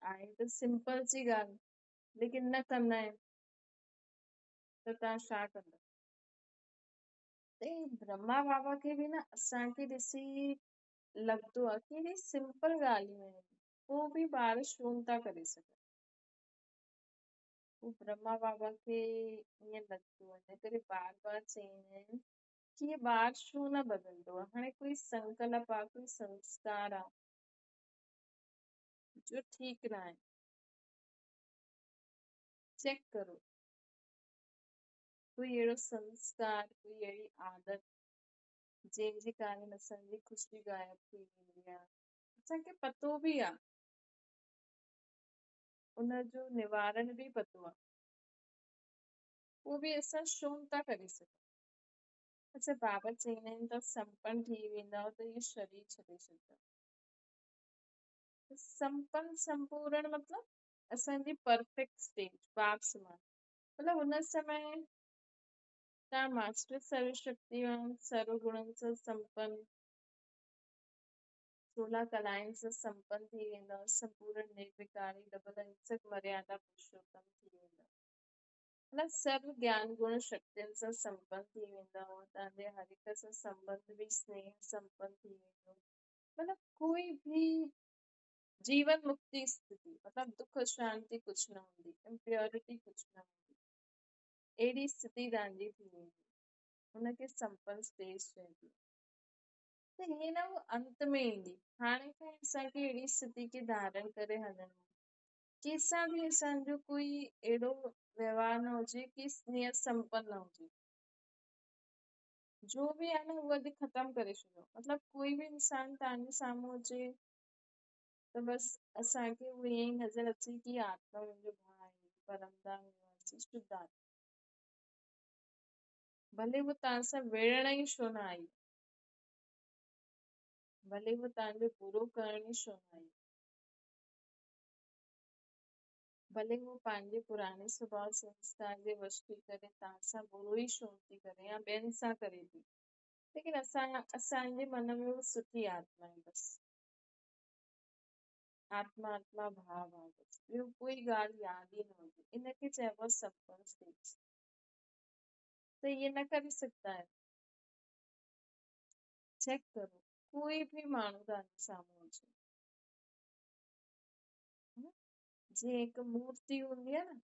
Speaker 1: आहे त सिंपल सी ॻाल्हि लेकिन न कंदा आहिनि त तव्हां छा कंदा? त ब्रह्मा बाबा खे बि न असांखे ॾिसी लॻंदो आहे कि हेॾी सिंपल ॻाल्हियूं आहिनि, पोइ बि ॿार छो नथा करे सघनि। पोइ ब्रह्मा बाबा खे ईअं लॻंदो आहे, इन करे बार बार चईंदा आहिनि कि हे ॿार छो न बदलंदो आहे। हाणे कोई संकल्प आहे, कोई संस्कार आहे जो ठीकु न आहे, चेक करो कोई अहिड़ो संस्कार, कोई अहिड़ी आदत जंहिंजे कारण असांजी ख़ुशी गायब थी वेंदी आहे, असांखे पतो बि आहे, उनजो निवारण बि पतो आहे, पोइ बि असां छो नथा करे सघूं। अच्छा बाबा चईंदा आहिनि तव्हां संपन्न थी वेंदव त इहो शरीर छॾे छॾींदव। संपन्न संपूर्ण मतलब असांजी परफेक्ट स्टेज बाप समान, मतलब हुन समय तव्हां मास्टर सर्वशक्तिवान सर्व गुणनि सां संपन्न 16 कलाउनि सां संपन्न थी वेंदव, संपूर्ण निर्विकारी डबल अहिंसक मर्यादा पुरुषोत्तम थी वेंदव, मतलब सर्व ज्ञान गुण शक्तियुनि सां संपन्न थी वेंदव, तव्हांजे हर हिक सां संबंध बि स्नेह संपन्न थी वेंदो, मतलब कोई भी जीवन मुक्ति स्थिति, मतलब दुख शांति कुछ न हूंदी, इम्प्योरिटी कुछ न हूंदी, अहिड़ी स्थिति तव्हांजी थी वेंदी, हुनखे संपन्न स्टेज चइबो। त हीअं न हू अंत में ईंदी, हाणे खां असांखे अहिड़ी स्थिति खे धारण करे हलणो आहे, कंहिंसां बि असांजो कोई अहिड़ो व्यवहार न हुजे कि स्नेह संपन्न न हुजे, जो बि आहे न उहो अॼु ख़तम करे छॾियो, मतलब कोई बि इंसान तव्हांजे साम्हूं हुजे त बस असांखे उहो ईअं ई नज़र अचे कि आत्मा मुंहिंजो भाउ आहे, परमधाम निवासी शुद्ध आत्मा, भले उहो तव्हां सां विढ़ण ई छो न आई, भले उहो तव्हांजो बुरो करण ई छो न आई, भले हू पंहिंजे पुराणे स्वभाव संस्कार जे वश थी करे तव्हां सां बुरो ई छो थी करे या ॿियनि सां करे थी, लेकिन असांजे मन में उहो सुठी आत्मा आहे, बस आत्मा आत्मा भाव भाव, बस ॿियो कोई ॻाल्हि यादि ई न हुजे, इनखे चइबो आहे संपन्न स्टेज। त इहे न करे सघंदा आहियो। चेक करो, कोई बि माण्हू तव्हांजे साम्हूं अचे, हा? जीअं हिकु मूर्ति हूंदी आहे न,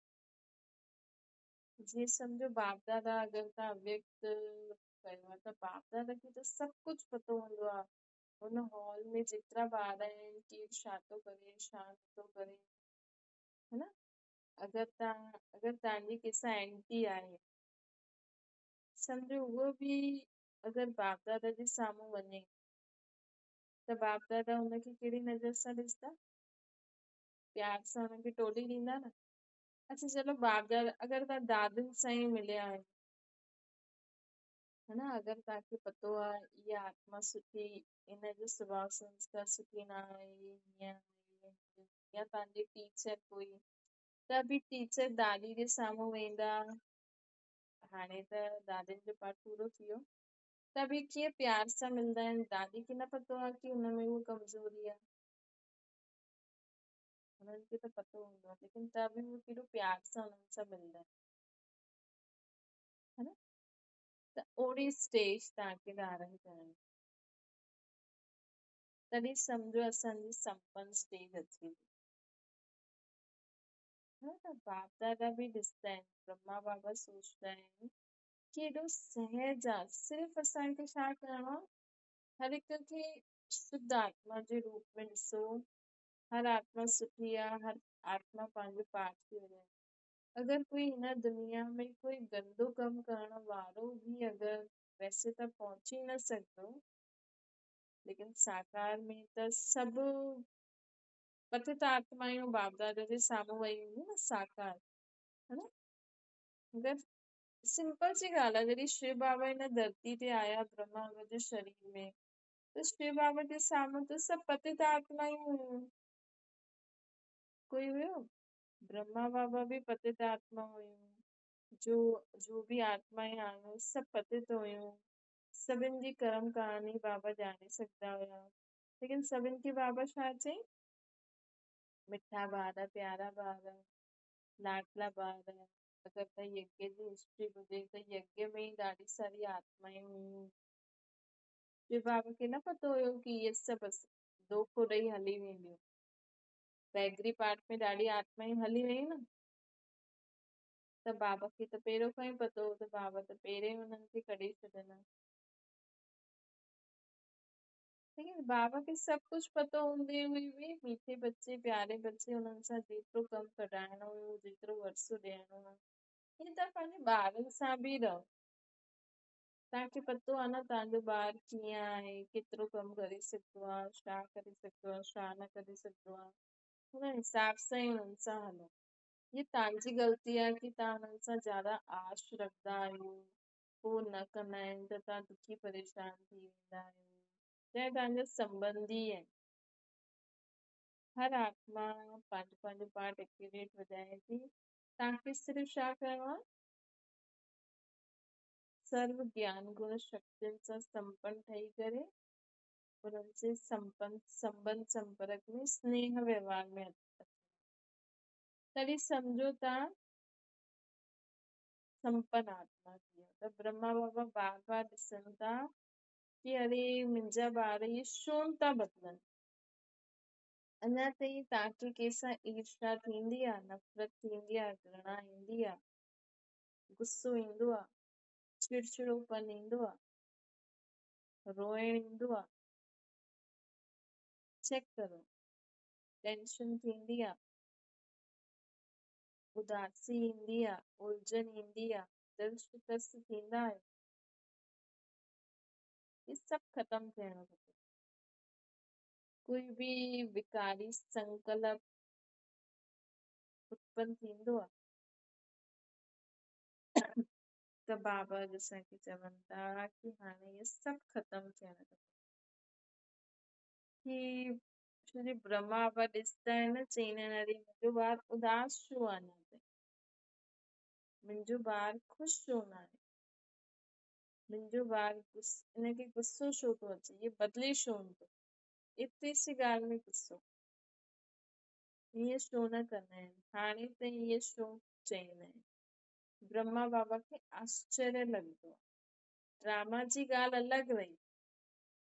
Speaker 1: जीअं सम्झो बाप दादा अगरि तव्हां व्यक्त कयो आहे त बाप दादा खे त सभु कुझु पतो हूंदो आहे। हुन हॉल में जेतिरा ॿार आहिनि, केरु छा थो करे, छा नथो करे, है न? अगरि तव्हांजी कंहिंसां एंटी आहे, सम्झो उहो बि अगरि बाप दादा जे साम्हूं वञे त बाप दादा हुनखे कहिड़ी नज़र सां ॾिसंदा? प्यार सां हुनखे टोली ॾींदा न। अच्छा चलो बाप दादा, अगरि तव्हां दादनि सां ई मिलिया आहियो, है न, अगरि तव्हांखे पतो आहे इहा आत्मा सुठी, इनजो स्वभाव संस्कार सुठी न आहे, हीअं आहे, या तव्हांजी टीचर कोई, त बि टीचर दादी जे साम्हूं वेंदा, हाणे त दादियुनि जो पाठ पूरो थी वियो, त बि कीअं प्यार सां मिलंदा आहिनि। दादी खे न पतो आहे कि हुनमें उहा कमज़ोरी आहे, हुननि खे त पतो हूंदो आहे, लेकिन त बि उहे केॾो प्यार सां हुननि सां मिलंदा आहिनि, है न? त ओड़ी स्टेज तव्हांखे धारण करणी, तॾहिं सम्झो असांजी संपन्न स्टेज अची वई, हा? त बाप दादा बि ॾिसंदा आहिनि, ब्रह्मा बाबा सोचंदा आहिनि कि एॾो सहज आहे, सिर्फ़ु असांखे छा करिणो आहे, हर हिक खे शुद्ध आत्मा जे रूप में ॾिसो, हर आत्मा सुठी आहे, हर आत्मा पंहिंजो पाठ थी वञे। अगरि कोई हिन दुनिया में कोई गंदो कमु करण वारो बि अगरि वैसे त पहुची न सघंदो, लेकिन साकार में त सभु पतित आत्मायूं बाप दादा जे साम्हूं वई हूंदियूं न, साकार, है न? अगरि सिंपल सी ॻाल्हि आहे, जॾहिं शिव बाबा हिन धरती ते आया ब्रह्मा बाबा जे शरीर में, त शिव बाबा जे साम्हूं त सभु पतित आत्मायूं हुयूं। कोई हुयो? ब्रह्मा बाबा भी पतित आत्मा हुयूं। जो भी आत्माएं आहियूं सभु पतित हुयूं। सभिनि जी कर्म कहानी बाबा ॼाणे सघंदा हुया, लेकिन सभिनि खे बाबा छा चई? मिठा ॿार, प्यारा ॿार, लाडला ॿार। अगरि त यज्ञ जी हिस्ट्री ॿुधे त यज्ञ में ई ॾाढी सारी आत्माएं हुयूं। शिव बाबा खे न पतो हुयो कि इहे सभु धोखो ॾेई हली वेंदियूं। बैगरी पार्ट में ॾाढी आत्माएं हली वयूं न, त बाबा खे त पहिरियों खां ई पतो हो, त बाबा त पहिरियों ई हुननि खे कढी छॾंदा। लेकिन बाबा खे सभु कुझु पतो हूंदे हुए बि मीठे बच्चे, प्यारे बच्चे, हुननि सां जेतिरो कमु कढाइणो हुयो, जेतिरो वरसो ॾियणो हो, हीअं तव्हां पंहिंजे ॿारनि सां बि रहो। तव्हांखे पतो आहे न तव्हांजो ॿार कीअं आहे, केतिरो कमु करे सघंदो आहे, छा करे सघंदो आहे, छा न करे सघंदो आहे, हुन हिसाब सां ई हुननि सां हलो। ये तव्हांजी ग़लती आहे कि तव्हां हुननि सां ज्यादा आश रखंदा आहियो, पोइ न कंदा आहिनि त तव्हां दुखी परेशान थी वेंदा आहियो। चाहे तव्हांजा संबंधी आहिनि, हर आत्मा पंहिंजो पंहिंजो पार्ट एक्यूरेट वॼाए थी। तव्हांखे सिर्फ़ु छा करिणो आहे? सर्व ज्ञान गुण शक्तियुनि सां संपन्न ठही करे उन्हनि से संबंध संपर्क में स्नेह व्यवहार में तॾहिं सम्झो तव्हां संपन्न आत्मा थी वियो। त ब्रह्मा बाबा बार बार ॾिसनि था कि अरे मुंहिंजा ॿार इहे छो था बदिलनि। अञा ताईं तव्हांखे कंहिंसां ईर्ष्या थींदी आहे, नफ़रत थींदी आहे, घृणा ईंदी आहे, गुस्सो ईंदो आहे, चिड़चिड़ोपन ईंदो आहे, रोइण ईंदो आहे, चेक करो। टेंशन थींदी आहे, उदासी ईंदी आहे, उलझन ईंदी आहे, दिल शिकस्त थींदा आहियो, ये सभु ख़तम थियणो खपे। कोई बि विकारी संकल्प उत्पन्न थींदो आहे त बाबा असांखे चवनि था कि हाणे इहे सभु ख़तम थियणु खपे। कि छोजी ब्रह्मा बाबा ॾिसंदा आहिनि, चईंदा आहिनि अरे मुंहिंजो ॿार उदास छो आहे, अञा ताईं मुंहिंजो ॿार ख़ुशि छो न आहे, मुंहिंजो ॿार हिनखे गुस्सो छो थो अचे, इहे बदिले छो थो, एतिरी सी ॻाल्हि में गुस्सो, ईअं छो न कंदा आहिनि, हाणे ताईं इहे छो चईंदा आहिनि। ब्रह्मा बाबा खे आश्चर्य लॻंदो आहे। ड्रामा जी ॻाल्हि अलॻि रही,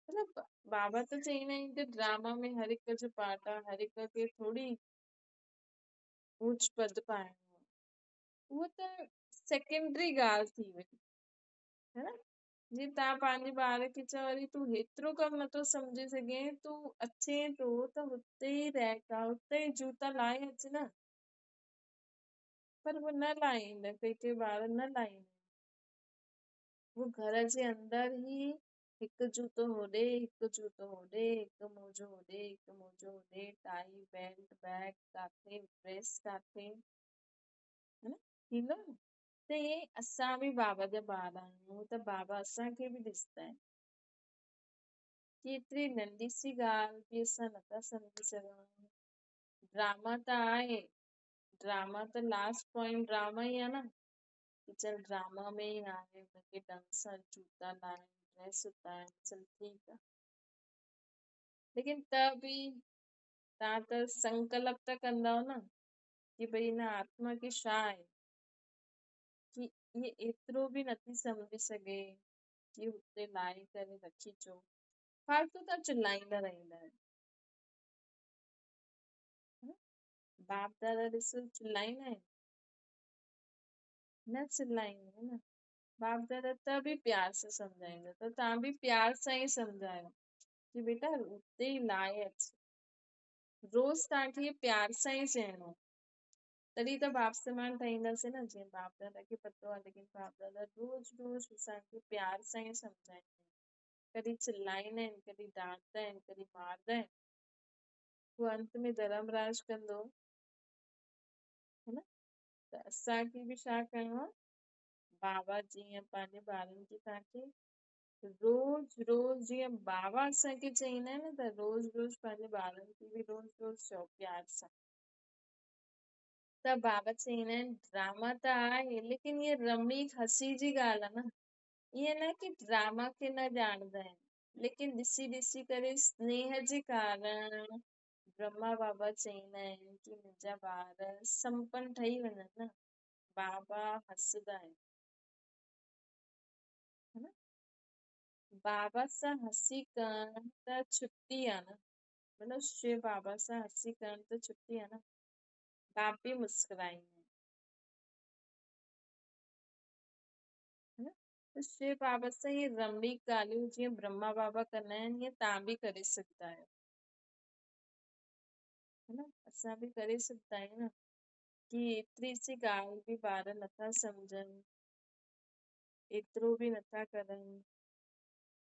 Speaker 1: मतलब बाबा त चईंदा आहिनि कि ड्रामा में हर हिक जो पार्ट आहे, हर हिक खे थोड़ी ऊच पद पाइणो आहे, उहो त सेकेंडरी ॻाल्हि थी वई, है न। जीअं तव्हां पंहिंजे ॿार खे चओ वरी तूं हेतिरो कमु नथो सम्झी सघें, तूं अचे थो त हुते ई रह, हुते ई जूता लाहे अच न। पर वो न लाहींदा, के ॿार न लाहींदा, वो घर जे अंदर ही हिकु जूतो होॾे, हिकु जूतो होॾे, हिकु मोजो होॾे, हिकु मोजो होॾे, टाई बेल्ट बैग काथे, ड्रेस काथे, है न, थींदो न। त ईअं ई असां बि बाबा जा ॿार आहियूं, त बाबा असांखे बि ॾिसंदा आहिनि कि एतिरी नंढी सी ॻाल्हि बि असां नथा सम्झी सघूं। ड्रामा त आहे, ड्रामा त लास्ट पॉइंट ड्रामा ई आहे न, कि चल ड्रामा में ई आहे, हुनखे ढंग सां जूता लाइनि, ड्रेस उतारनि, चल ठीकु आहे। लेकिन त बि तव्हां त संकल्प त कंदव न कि भई हिन आत्मा खे छा आहे कि ये एतिरो बि नथी सम्झी सघे कि हुते लाहे करे रखी अचो। फालतू त चिल्लाईंदा रहंदा आहिनि, बाप दादा ॾिसो चिल्लाईंदा आहिनि, न चिल्लाईंदा आहिनि न। बाप दादा त बि प्यार सां सम्झाईंदा, त तव्हां बि प्यार सां ई सम्झायो कि बेटा उते ई लाहे अच। रोज़ तव्हांखे प्यार सां ई चइणो, तॾहिं त बाप समान ठहींदासीं न। जीअं बाप दादा खे पतो आहे, लेकिन बाप दादा रोज़ रोज़ असांखे प्यार सां ई सम्झाईंदा आहिनि, कॾहिं चिल्लाईंदा आहिनि, कॾहिं डांटदा आहिनि, कॾहिं मारदा आहिनि। उहो अंत में धर्मराज कंदो, है न। त असांखे बि छा करिणो आहे, बाबा जीअं पंहिंजे ॿारनि खे तव्हांखे रोज़ रोज़ जीअं बाबा असांखे चईंदा आहिनि न, त रोज़ रोज़ पंहिंजे ॿारनि खे बि रोज़ रोज़ चओ प्यार सां। त बाबा चईंदा आहिनि ड्रामा त आहे, लेकिन ये रमणीक हसी जी ॻाल्हि आहे न। ईअं न कि ड्रामा खे न ॼाणंदा आहिनि, लेकिन ॾिसी ॾिसी करे स्नेह जे कारण ब्रह्मा बाबा चईंदा आहिनि कि मुंहिंजा ॿार संपन्न ठही वञनि न। बाबा हसदा आहिनि, है न। बाबा सां हसी करण त छुट्टी आहे न, मतलब शिव बाबा सां हसी करण त छुट्टी आहे न। बाप भी मुस्कुराईंदा आहिनि, है न। त शिव बाबा सां इहे रमणीक ॻाल्हियूं जीअं ब्रह्मा बाबा कंदा आहिनि, ईअं तव्हां बि करे सघंदा आहियो, है न। असां बि करे सघंदा आहियूं न, कि एतिरी सी ॻाल्हि बि ॿार नथा सम्झनि, एतिरो बि नथा करनि,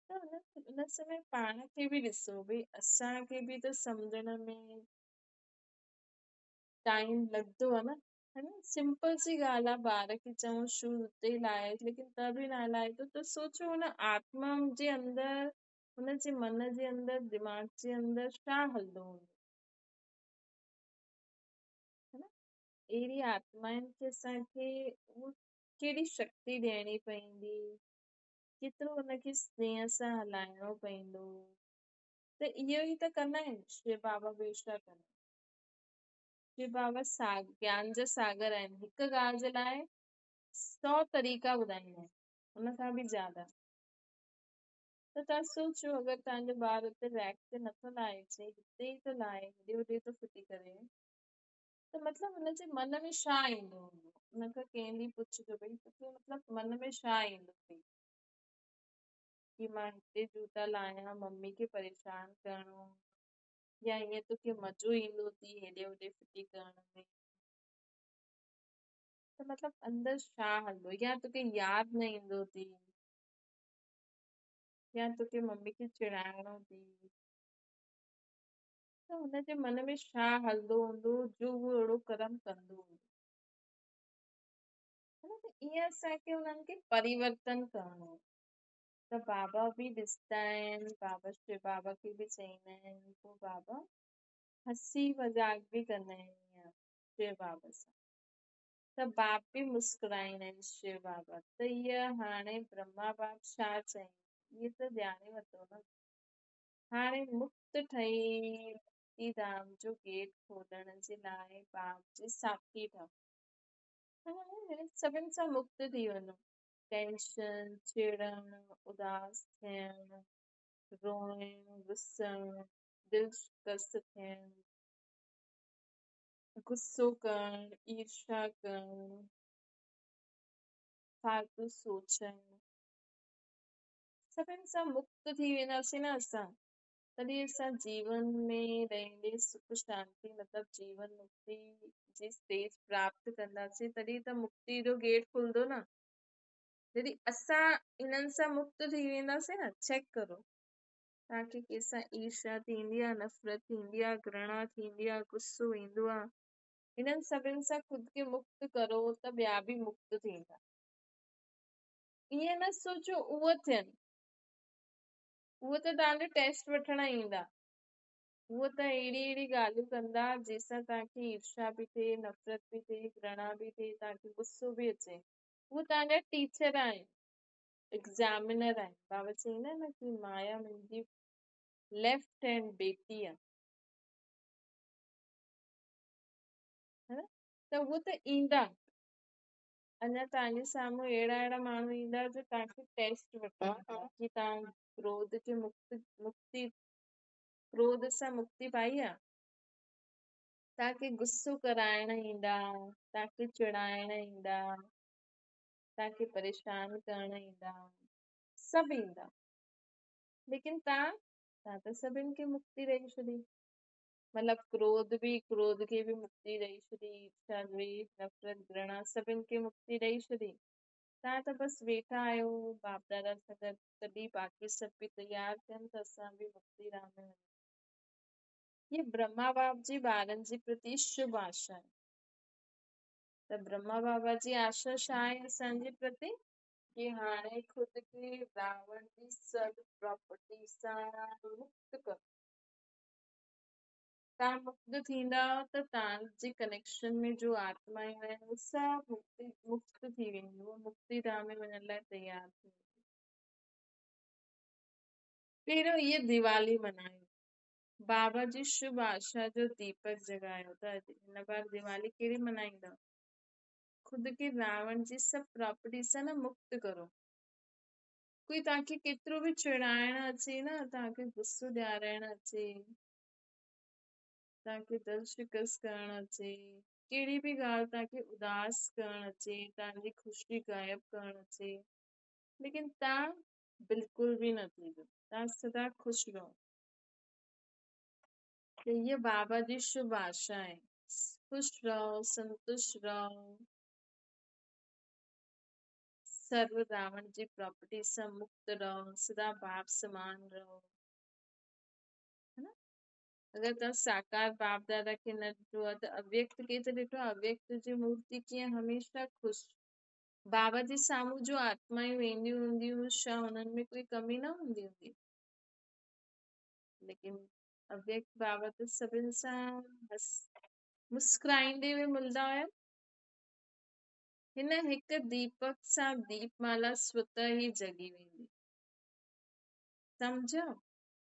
Speaker 1: त हुन समय पाण खे बि ॾिसो, भई असांखे बि त सम्झण में टाइम लॻंदो आहे न, है न। सिंपल सी ॻाल्हि आहे, ॿार खे चऊं शूज़ उते ई लाहे, लेकिन त बि न लाहे थो, त सोचो हुन आत्मा जे अंदर, हुनजे मन जे अंदर, दिमाग़ जे अंदर छा हलंदो हूंदो, है न। अहिड़ी आत्माउनि खे असांखे उहा कहिड़ी शक्ति ॾियणी पवंदी, केतिरो हुनखे स्नेह सां हलाइणो पवंदो। त इहो ई त कंदा आहिनि शिव बाबा, ॿियो छा कंदा आहिनि। शिव बाबा ज्ञान जा सागर आहिनि, हिकु ॻाल्हि जे लाइ 100 तरीक़ा ॿुधाईंदा आहिनि, हुन खां बि ज्यादा। त तव्हां सोचो, अगरि तव्हांजो ॿार हुते रैक ते नथो लाहे अचे, हिते ई थो लाहे, हेॾे होॾे थो फिटी करे, त मतिलबु हुनजे मन में छा ईंदो हूंदो। हुनखां कंहिं ॾींहुं पुछिजो, भई तोखे मतिलबु मन में छा ईंदो अथई, कि मां हिते जूता लाहियां, मम्मी खे परेशान करणो, या ईअं तोखे मज़ो ईंदो अथई हेॾे होॾे फिटी करण में। त मतिलबु अंदर छा हलंदो, या तोखे यादि न ईंदो अथई, या तोखे मम्मी खे चिढ़ाइणो अथई, त हुनजे मन में छा हलंदो हूंदो जो उहो अहिड़ो कर्म कंदो हूंदो, है न। त ईअं असांखे हुननि खे परिवर्तन करणो। त बाबा बि ॾिसंदा आहिनि, बाबा शिव बाबा खे बि चईंदा आहिनि, पोइ बाबा हसी मज़ाक बि कंदा आहिनि ईअं शिव बाबा सां। त बाप बि मुस्कुराईंदा आहिनि शिव बाबा, त इहा हाणे ब्रह्मा बाप छा चईं, इहे त ध्यानु वठो न। हाणे मुक्त ठही मुक्तिधाम जो गेट खोलण जे लाइ बाप जी साथी ठहो, सभिनि सां मुक्त थी वञो। टेंशन, चिड़ण, उदास थियण, रोइण, रुसण, दिलकश थियण, गुस्सो करण, ईर्ष्या करण, फालतू सोचण, सभिनि सां मुक्त थी वेंदासीं न असां, तॾहिं असां जीवन में रहंदे सुख शांति मतिलबु जीवन मुक्ति जी स्टेज प्राप्त कंदासीं, तॾहिं त मुक्ति जो गेट खुलंदो न। यदि असां इन्हनि सां मुक्त थी वेंदासीं न, चेक करो तव्हांखे कंहिंसां ईर्ष्या थींदी आहे, नफ़रत थींदी आहे, घृणा थींदी आहे, गुस्सो ईंदो आहे, इन्हनि सभिनि सां ख़ुदि खे मुक्त करो त ॿिया बि मुक्त थींदा। ईअं न सोचो उहो थियनि, उहो त तव्हांजो टेस्ट वठण ईंदा, उहो त अहिड़ी ॻाल्हियूं कंदा जंहिंसां तव्हांखे ईर्ष्या बि थिए, नफ़रत बि थिए, घृणा बि थिए, तव्हांखे गुस्सो बि अचे। उहो तव्हांजा टीचर आहिनि, एग्ज़ामिनर आहिनि। बाबा चईंदा न कि माया मुंहिंजी लेफ्ट हैंड बेटी आहे, है न? त उहो त ईंदा, अञा तव्हांजे साम्हूं अहिड़ा माण्हू ईंदा जो तव्हांखे टेस्ट वठंदा कि तव्हां क्रोध खे मुक्ति क्रोध सां मुक्ति पाई आहे। तव्हांखे गुस्सो कराइण ईंदा, तव्हांखे चिड़ाइण ईंदा, तव्हांखे परेशान करण ईंदा, सभु ईंदा, लेकिन तव्हां त सभिनि खे मुक्ति ॾेई छॾी। मतलब क्रोध खे भी मुक्ति ॾेई छॾी, ईर्ष्या, द्वेष, नफ़रत, घृणा सभिनि खे मुक्ति ॾेई छॾी। तव्हां त बसि वेठा आहियो बाप दादा सां गॾु, तॾहिं बाक़ी सभु बि तयार थियनि त असां बि मुक्ति राह में वञूं। ये ब्रह्मा बाप जी ॿारनि जे प्रति शुभ आशा आहे। त ब्रह्मा बाबा जी आशा छा आहे असांजे प्रति, कि हाणे ख़ुदि खे रावण जी सभु प्रॉपर्टी सां मुक्त करो। तव्हां मुक्त थींदा त तव्हांजे कनेक्शन में जो आत्मायूं आहिनि उहे सभु मुक्त थी वेंदियूं, उहे मुक्ति धाम में वञण लाइ तयार थी वेंदियूं। पहिरियों इहे दिवाली मल्हायो, बाबा जी शुभ आशा जो दीपक जगायो। त हिन बार दिवाली कहिड़ी मल्हाईंदा? ख़ुदि खे रावण जी सभु प्रॉपर्टी सां न मुक्त करो। कोई तव्हांखे केतिरो बि चिड़ाइण अचे न, तव्हांखे गुस्सो ॾियाराइण अचे, तव्हांखे दिल शिकस्त करण अचे, कहिड़ी बि ॻाल्हि तव्हांखे उदास करण अचे, तव्हांजी ख़ुशी गायब करण अचे, लेकिन तव्हां बिल्कुल बि न थींदो, तव्हां सदा ख़ुशि रहो। त इहा बाबा जी शुभ आशा आहे, ख़ुशि रहो, संतुष्ट रहो, सर्व रावण जी प्रॉपर्टी सां मुक्त रहो, सदा बाप समान रहो, है न? अगर तव्हां साकार बाप दादा खे न ॾिठो आहे त अव्यक्त खे त ॾिठो आहे, अव्यक्त जी मूर्ति कीअं हमेशह ख़ुशि। बाबा जे साम्हूं जो आत्मायूं वेंदियूं हूंदियूं, छा हुननि में कोई कमी न हूंदी हुई, लेकिन अव्यक्त बाबा त सभिनि सां मुस्कुराईंदे हुए मिलंदा हुया। हिन हिक दीपक सां दीपमाला स्वतः ही जगी वेंदी, सम्झो?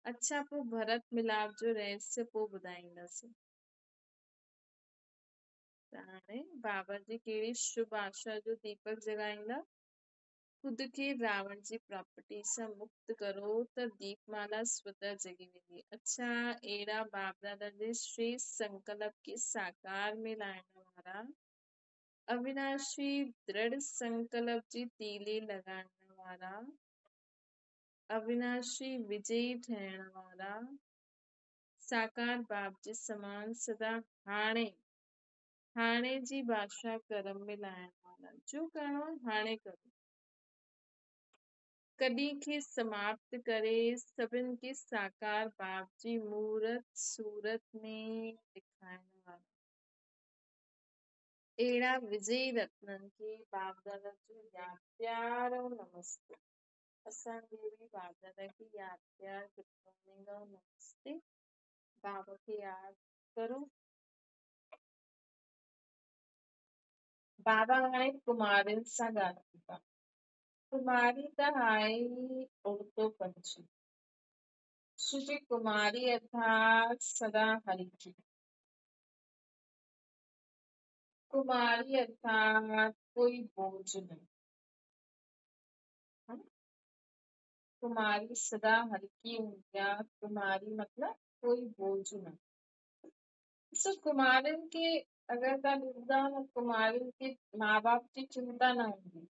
Speaker 1: अच्छा, पोइ भरत मिलाप जो रहस्य पोइ ॿुधाईंदासीं। त हाणे बाबा जी कहिड़ी शुभ आशा जो दीपक जगाईंदा? ख़ुदि खे रावण जी प्रॉपर्टी सां मुक्त करो त दीपमाला स्वतः जगी वेंदी। अच्छा, अहिड़ा बाप दादा जे श्रेष्ठ संकल्प खे साकार में लाइण वारा, अविनाशी दृढ़ संकल्प जी तीली लॻाइण वारा, अविनाशी विजयी ठहण वारा, साकार बाप जे समान सदा हाणे जी भाषा कर्म में लाइण वारा, जो करणो आहे हाणे करो, कॾहिं खे समाप्त करे सभिनि खे साकार बाप जी मूरत सूरत में ॾेखारण वारा, अहिड़ा विजयी रत्ननि खे बाप दादा जो यादि प्यारो नमस्ते। असांजे बि बाप दादा खे यादि प्यार, गुड मॉर्निंग और नमस्ते। बाबा खे यादि करो। बाबा हाणे कुमारियुनि सां ॻाल्हाईंदा। कुमारी त आहे ई उड़तो पंछी, श्री कुमारी अर्थात सदा हरी की। कुमारी अर्थात कोई बोझ नहीं है ना? कुमारी सदा हल्की उंगलियां, कुमारी मतलब कोई बोझ नहीं। सो कुमारन के अगर तव्हां ॾिसंदा न कुमारिन खे माउ बाप जी चिंता न हूंदी।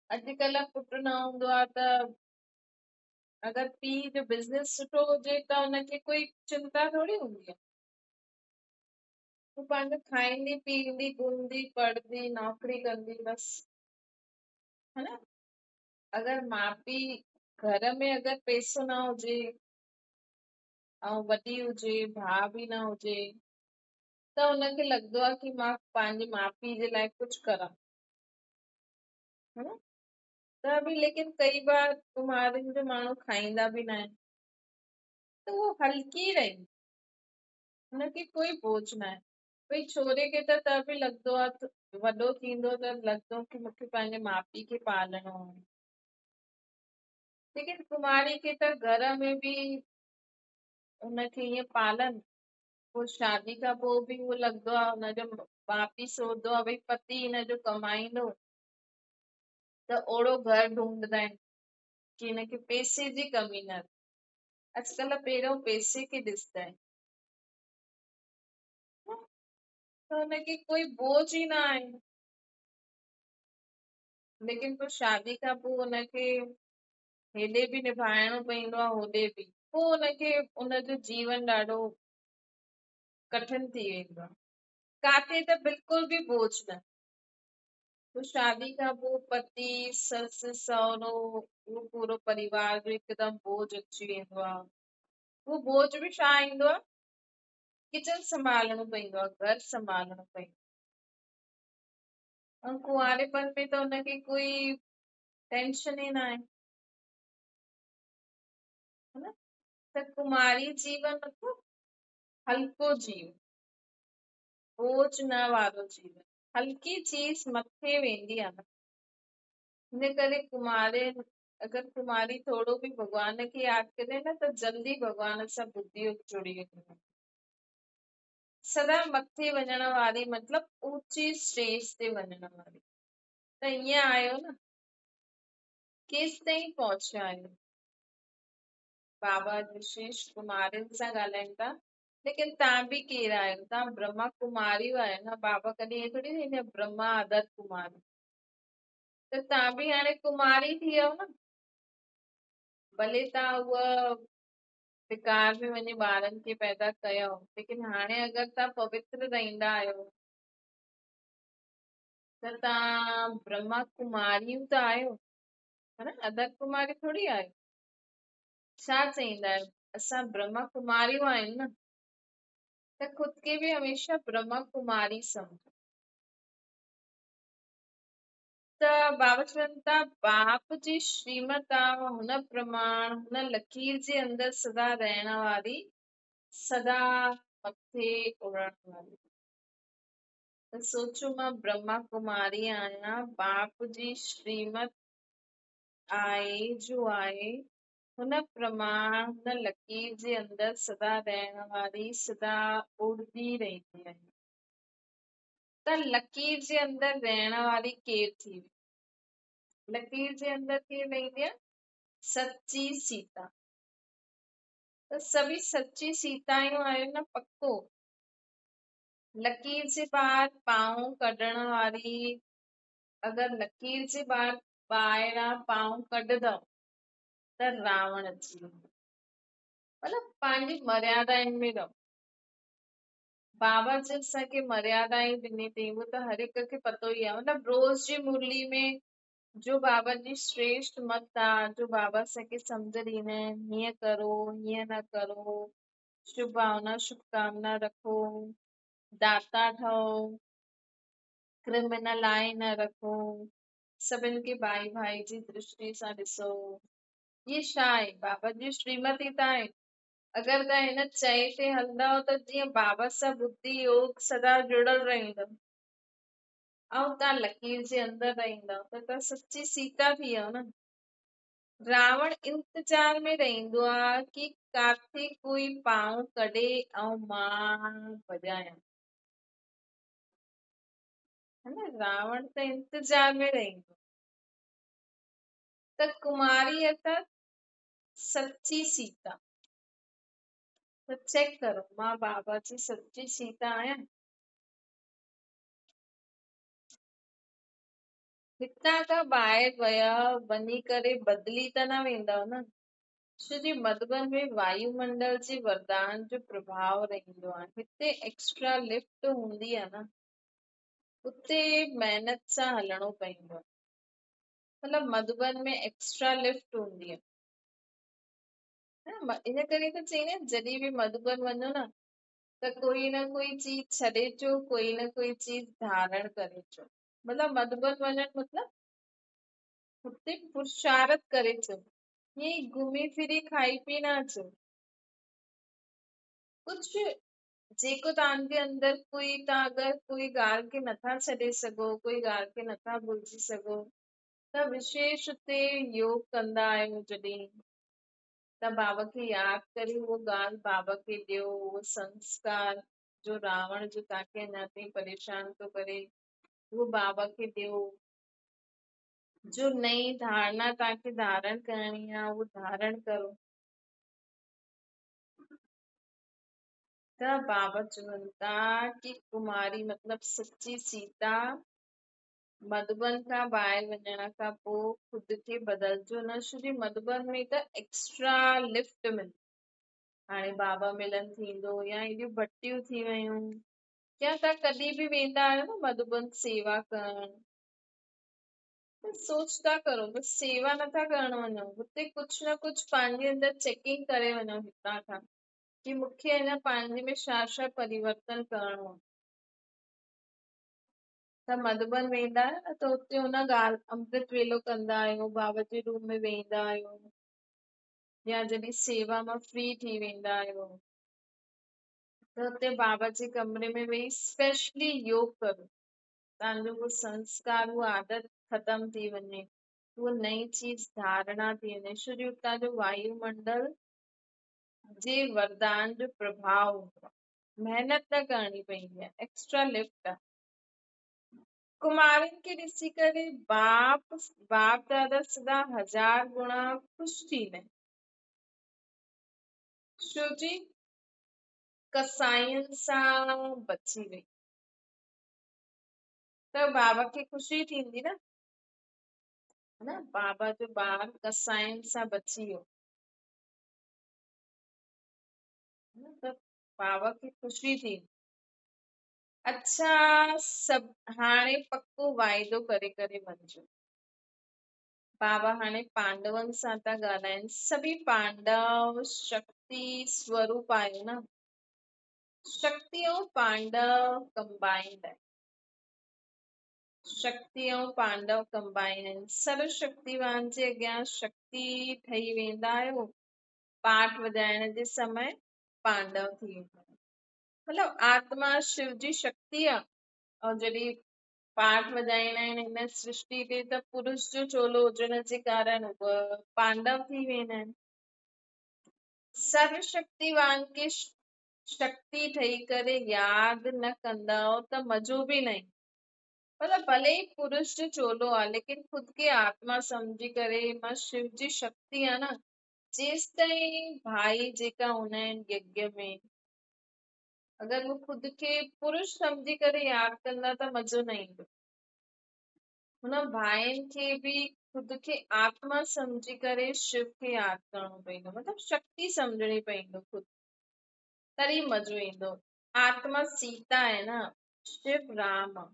Speaker 1: अॼुकल्ह पुटु न हूंदो आहे त अगर पीउ जो बिज़नेस सुठो हुजे त हुनखे कोई चिंता थोड़ी हूंदी आहे। हू पंहिंजो खाईंदी पीअंदी घुमंदी पढ़ंदी नौकरी कंदी बस, है ना। अगर माउ पीउ घर में अगर पैसो न हुजे ऐं वॾी हुजे भाउ भी न हुजे त हुनखे लॻंदो आहे कि मां पंहिंजे माउ पीउ जे लाइ कुझु करां, है ना। त बि लेकिन कई बार कुमारिन जो माण्हू खाईंदा भी न आहिनि त उहो हल्की रही, हुनखे कोई बोझ न आहे। भई छोरे खे त बि लॻंदो आहे वॾो थींदो त लॻंदो कि मूंखे पंहिंजे माउ पीउ खे पालणो आहे। लेकिन कुमारी खे त घर में भी हुनखे ईअं पालन, पोइ शादी खां पोइ भी उहो लॻंदो आहे हुनजो माउ पीउ सोचदो आहे भई पति हिनजो कमाईंदो त ओड़ो घर ढूंढदा आहिनि कि हिनखे पैसे जी कमी न रहे। अॼुकल्ह पहिरियों पैसे खे ॾिसंदा आहिनि, त हुनखे कोई बोझ ई न आहे। लेकिन पोइ शादी खां पोइ हुनखे हेॾे भी निभाइणो पवंदो आहे होॾे भी, पोइ हुनखे हुनजो जीवन ॾाढो कठिन थी वेंदो आहे। काथे त बिल्कुल भी बोझ न। तो शादी खां पोइ पति ससु सहुरो उहो पूरो परिवार जो हिकदमि बोझ अची वेंदो आहे। उहो बोझ भी छा ईंदो आहे, किचन संभालणो पवंदो आहे, घर संभालणो पवंदो आहे। ऐं कुंवारेपन में त हुनखे कोई टेंशन ई न आहे, है ना। त कुमारी जीवन मतलब हल्को जीवन, बोझ न वारो जीवन, हल्की चीज मथे वेंदी आहे न। हिन करे कुमारे अगर कुमारी थोड़ो भी भॻवान खे यादि करे न त जल्दी भॻवान सां बुद्धि जुड़ी वेंदी आहे। सदा मथे वञण वारी मतलब ऊंची स्टेज ते वञण वारी। त ईअं आहियो न, केसि ताईं पहुचिया आहियो। बाबा विशेष कुमारिन सां ॻाल्हाइनि था, लेकिन तव्हां भी केरु आहियो, तव्हां ब्रह्मा कुमारियूं आहियो न। बाबा कॾहिं ईअं थोड़ी चईंदा आहिनि ब्रह्मा अदर कुमारी, त तव्हां भी हाणे कुमारी थी वियो न। भले तव्हां उहा विकार में वञी ॿारनि खे पैदा कयो, लेकिन हाणे अगर तव्हां पवित्र रहंदा आहियो त तव्हां ब्रह्मा कुमारियूं त आहियो, है न, अदर कुमारी थोड़ी आहियो। छा चईंदा आहियो, असां ब्रह्मा कुमारियूं आहियूं न, त खुद खे भी हमेशा ब्रह्मा कुमारी सम्झो। त बाबा चवनि था बाप जी श्रीमत आहे हुन प्रमाण हुन लकीर जे अंदर सदा रहण वारी, सदा मथे उड़ण वारी। त सोचो मां ब्रह्मा कुमारी आहियां, बाप जी श्रीमत आहे जो आहे हुन प्रमाण हुन लकीर जे अंदर सदा रहण वारी, सदा उड़दी रहंदी आहे। त लकीर जे अंदर रहण वारी केरु थी? लकीर जे अंदर केरु रहंदी आहे? सच्ची सीता। त सभी सच्ची सीतायूं आहियो न पक्को। लकीर जे ॿाहिरि पांव कढण वारी, अगर लकीर जे ॿाहिरां पांव कढंदव त रावण अची वेंदो। मतलब पंहिंजी मर्यादाउनि में रहो। बाबा जी असांखे मर्यादाएं ॾिनी अथई, उहो त हर हिक खे पतो ई आहे। मतलब रोज़ जी मुरली में जो बाबा जी श्रेष्ठ मत आहे, जो बाबा असांखे सम्झ ॾींदा आहिनि, हीअं करो हीअं न करो, शुभ भावना शुभकामना रखो, दाता ठहो, क्रिमिनल आए न रखो, सभिनि खे भाई भाई जी दृष्टि सां ॾिसो। ये छा आहे? बाबा जी श्रीमत ई त आहे। अगर तव्हां हिन चए ते हलंदव त जीअं बाबा सां बुद्धि योग सदा जुड़ल रहंदव, ऐं तव्हां लकीर जे अंदर रहंदव त तव्हां सच्ची सीता थी वियो न। रावण इंतजार में रहंदो आहे कि काथे कोई पांव कढे ऐं मां भॼायां। है ना, रावण त इंतजार में रहंदो। त कुमारी अर्थात सच्ची सीता। त चेक करो मां बाबा जी सच्ची सीता आहियां। हितां खां ॿाहिरि वञी करे बदिली त न वेंदव न। श्री मधुबन में वायुमंडल जे वरदान जो प्रभाव रहंदो आहे। हिते एक्स्ट्रा लिफ्ट हूंदी आहे न, उते महिनत सां हलणो पवंदो आहे। मतलब मधुबन में एक्स्ट्रा लिफ्ट हूंदी आहे। इन करे त चई न जॾहिं बि मधुबन वञो न त कोई न कोई चीज छॾे अचो, कोई न कोई चीज धारण करे अचो। मतलब मधुबन वञण मतलब हुते पुरुषारत करे अचो। ईअं घुमी फिरी खाई पी न अचो। कुछ जेको तव्हांजे अंदर कोई तव्हां अगरि कोई ॻाल्हि खे नथा छॾे सघो, कोई ॻाल्हि खे नथा भुलिजी सघो, त विशेष उते योग कंदा आहियो जॾहिं त बाबा खे यादि करे उहो ॻाल्हि बाबा खे ॾियो। उहो संस्कार जो रावण जो तव्हांखे अञा ताईं परेशान थो करे, उहो बाबा खे ॾियो। जो नई धारणा तव्हांखे धारण करणी आहे उहो धारण करो। त बाबा चवनि था कि कुमारी मतलब सच्ची सीता मधुबन खां ॿाहिरि वञण खां पोइ ख़ुदि खे बदिलजो न। श्री मधुबन में त एक्स्ट्रा लिफ्ट मिलंदी। हाणे बाबा मिलन थींदो या हेॾियूं भटियूं थी वयूं, या तव्हां कॾहिं बि वेंदा आहियो न मधुबन सेवा करण, त सोचता करो बस सेवा नथा करण वञो, हुते कुझु न कुझु पंहिंजे अंदर चेकिंग करे वञो हितां खां कि मूंखे अञा पंहिंजे में छा छा परिवर्तन करणो आहे। त मधुबन वेंदा आहियो न त हुते हुन ॻाल्हि अमृत वेलो कंदा आहियो, बाबा जे रूम में वेंदा आहियो, या जॾहिं सेवा मां फ्री थी वेंदा आहियो त हुते बाबा जे कमरे में वेही स्पेशली योग करो। तव्हांजो उहो संस्कार उहा आदत खत्म थी वञे, उहा नई चीज धारणा थी वञे। छोजो हुतां जो वायुमंडल जे वरदान जो प्रभाव हूंदो आहे। महिनत न करणी पवंदी आहे, एक्स्ट्रा लिफ्ट आहे। कुमारनि खे ॾिसी करे बाप दादा सदा 1000 गुणा ख़ुशि थींदा आहिनि। छो जी कसाईनि सां बची वई त बाबा खे ख़ुशी थींदी न। न बाबा जो ॿार कसाईनि सां बची वियो त बाबा खे ख़ुशी थी। अच्छा सभु हाणे पक्को वाइदो करे करे वञिजो। बाबा हाणे पांडवनि सां था ॻाल्हाइनि। सभी पांडव शक्ति स्वरूप आहे न, शक्ति ऐं पांडव कंबाइंड आहे। शक्ति ऐं पांडव कंबाइन आहिनि। सर्व शक्तिवान जे अॻियां शक्ति ठही वेंदा आहियो, पाठ वॼाइण जे समय पांडव थी वेंदा आहिनि। मतलब आत्मा शिव जी शक्ति आहे, और जॾहिं पाठ वॼाईंदा आहिनि हिन सृष्टि ते त पुरुष जो चोलो हुजण जे कारण उहे पांडव थी वेंदा आहिनि। सर्व शक्तिवान खे शक्ति ठही करे यादि न कंदव त मज़ो बि न ईंदो। मतलब भले ही पुरुष जो चोलो आहे लेकिन खुद खे आत्मा समझी करे मां शिव जी शक्ति आहे न, जेसि ताईं भाई जेका हूंदा आहिनि यज्ञ में अगरि वो खुद खे पुरुष समझी करे यादि कंदा त मज़ो न ईंदो। हुन भाइनि खे बि खुद खे आत्मा समझी करे शिव खे यादि करणो पवंदो, मतलब शक्ति समझणी पवंदो खुद, तॾहिं मज़ो ईंदो। आत्मा सीता आहे न, शिव राम आहे।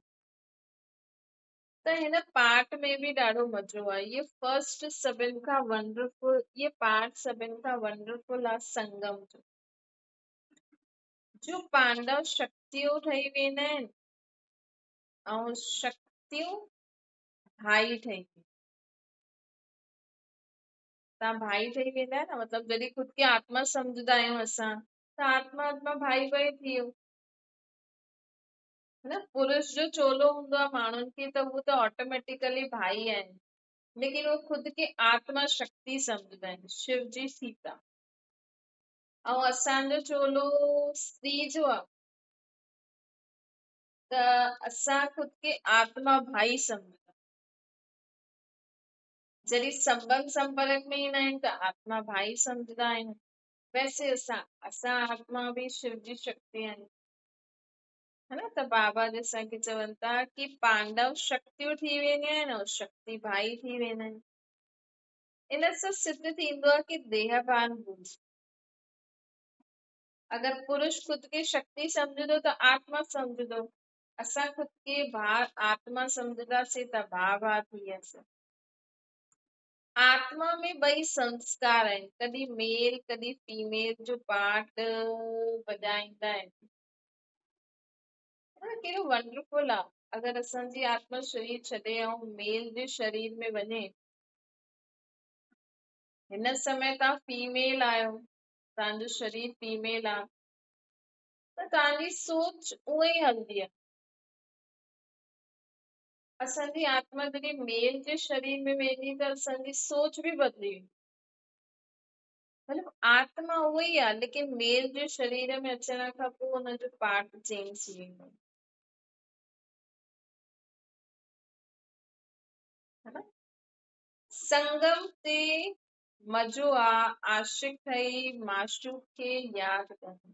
Speaker 1: त हिन पाठ में बि ॾाढो मज़ो आहे। ये फर्स्ट सभिनि खां वंडरफुल, ये पाठ सभिनि खां वंडरफुल आहे संगम जो। जो पांडव शक्तियूं ठही वेंदा आहिनि ऐं शक्तियूं भाई ठही। तव्हां भाई ठही वेंदा आहियो न, मतलब जॾहिं खुद खे आत्मा सम्झंदा आहियूं असां त आत्मा आत्मा भाई भाई थी वियो। न पुरुष जो चोलो हूंदो आहे माण्हुनि खे त उहो त ऑटोमेटिकली भाई आहिनि, लेकिन वो खुद खे आत्मा शक्ति सम्झंदा आहिनि, शिव जी सीता। ऐं असांजो चोलो स्त्री जो आहे। त असां ख़ुद खे आत्मा भाई सम्झंदा, जॾहिं संबंध संपर्क में ईंदा आहिनि त आत्मा भाई सम्झंदा आहियूं। वैसे असां आत्मा बि शिव जी शक्ति आहिनि, है न। त बाबा जी असांखे चवनि था कि पांडव शक्तियूं थी वेंदियूं आहिनि ऐं शक्ति भाई थी वेंदा आहिनि। इन सां सिद्ध थींदो आहे कि देहभान भुलिजे। अगर पुरुष खुद खे शक्ति समझदो त आत्मा समझदो, असां खुद खे आत्मा समझदासीं त भाव थी वियासीं। आत्मा में ॿई संस्कार आहिनि, कॾहिं मेल कॾहिं फीमेल जो पार्ट वॼाईंदा आहिनि। केॾो वंडरफुल आहे अगर असांजी आत्मा शरीर छॾे ऐं मेल जे शरीर में वञे। हिन समय तव्हां फीमेल आहियो, तव्हांजो शरीर फीमेल आहे, त तव्हांजी सोच उहे ई हलंदी आहे। असांजी आत्मा जॾहिं मेल जे शरीर में वेंदी त असांजी सोच बि बदिली वेंदी। मतलब आत्मा उहो ई आहे, लेकिन मेल जे शरीर में अचण खां पोइ हुनजो पार्ट चेंज थी वेंदो, है न। संगम ते मज़ो आ, आशिक ठही माशूक खे यादि कनि।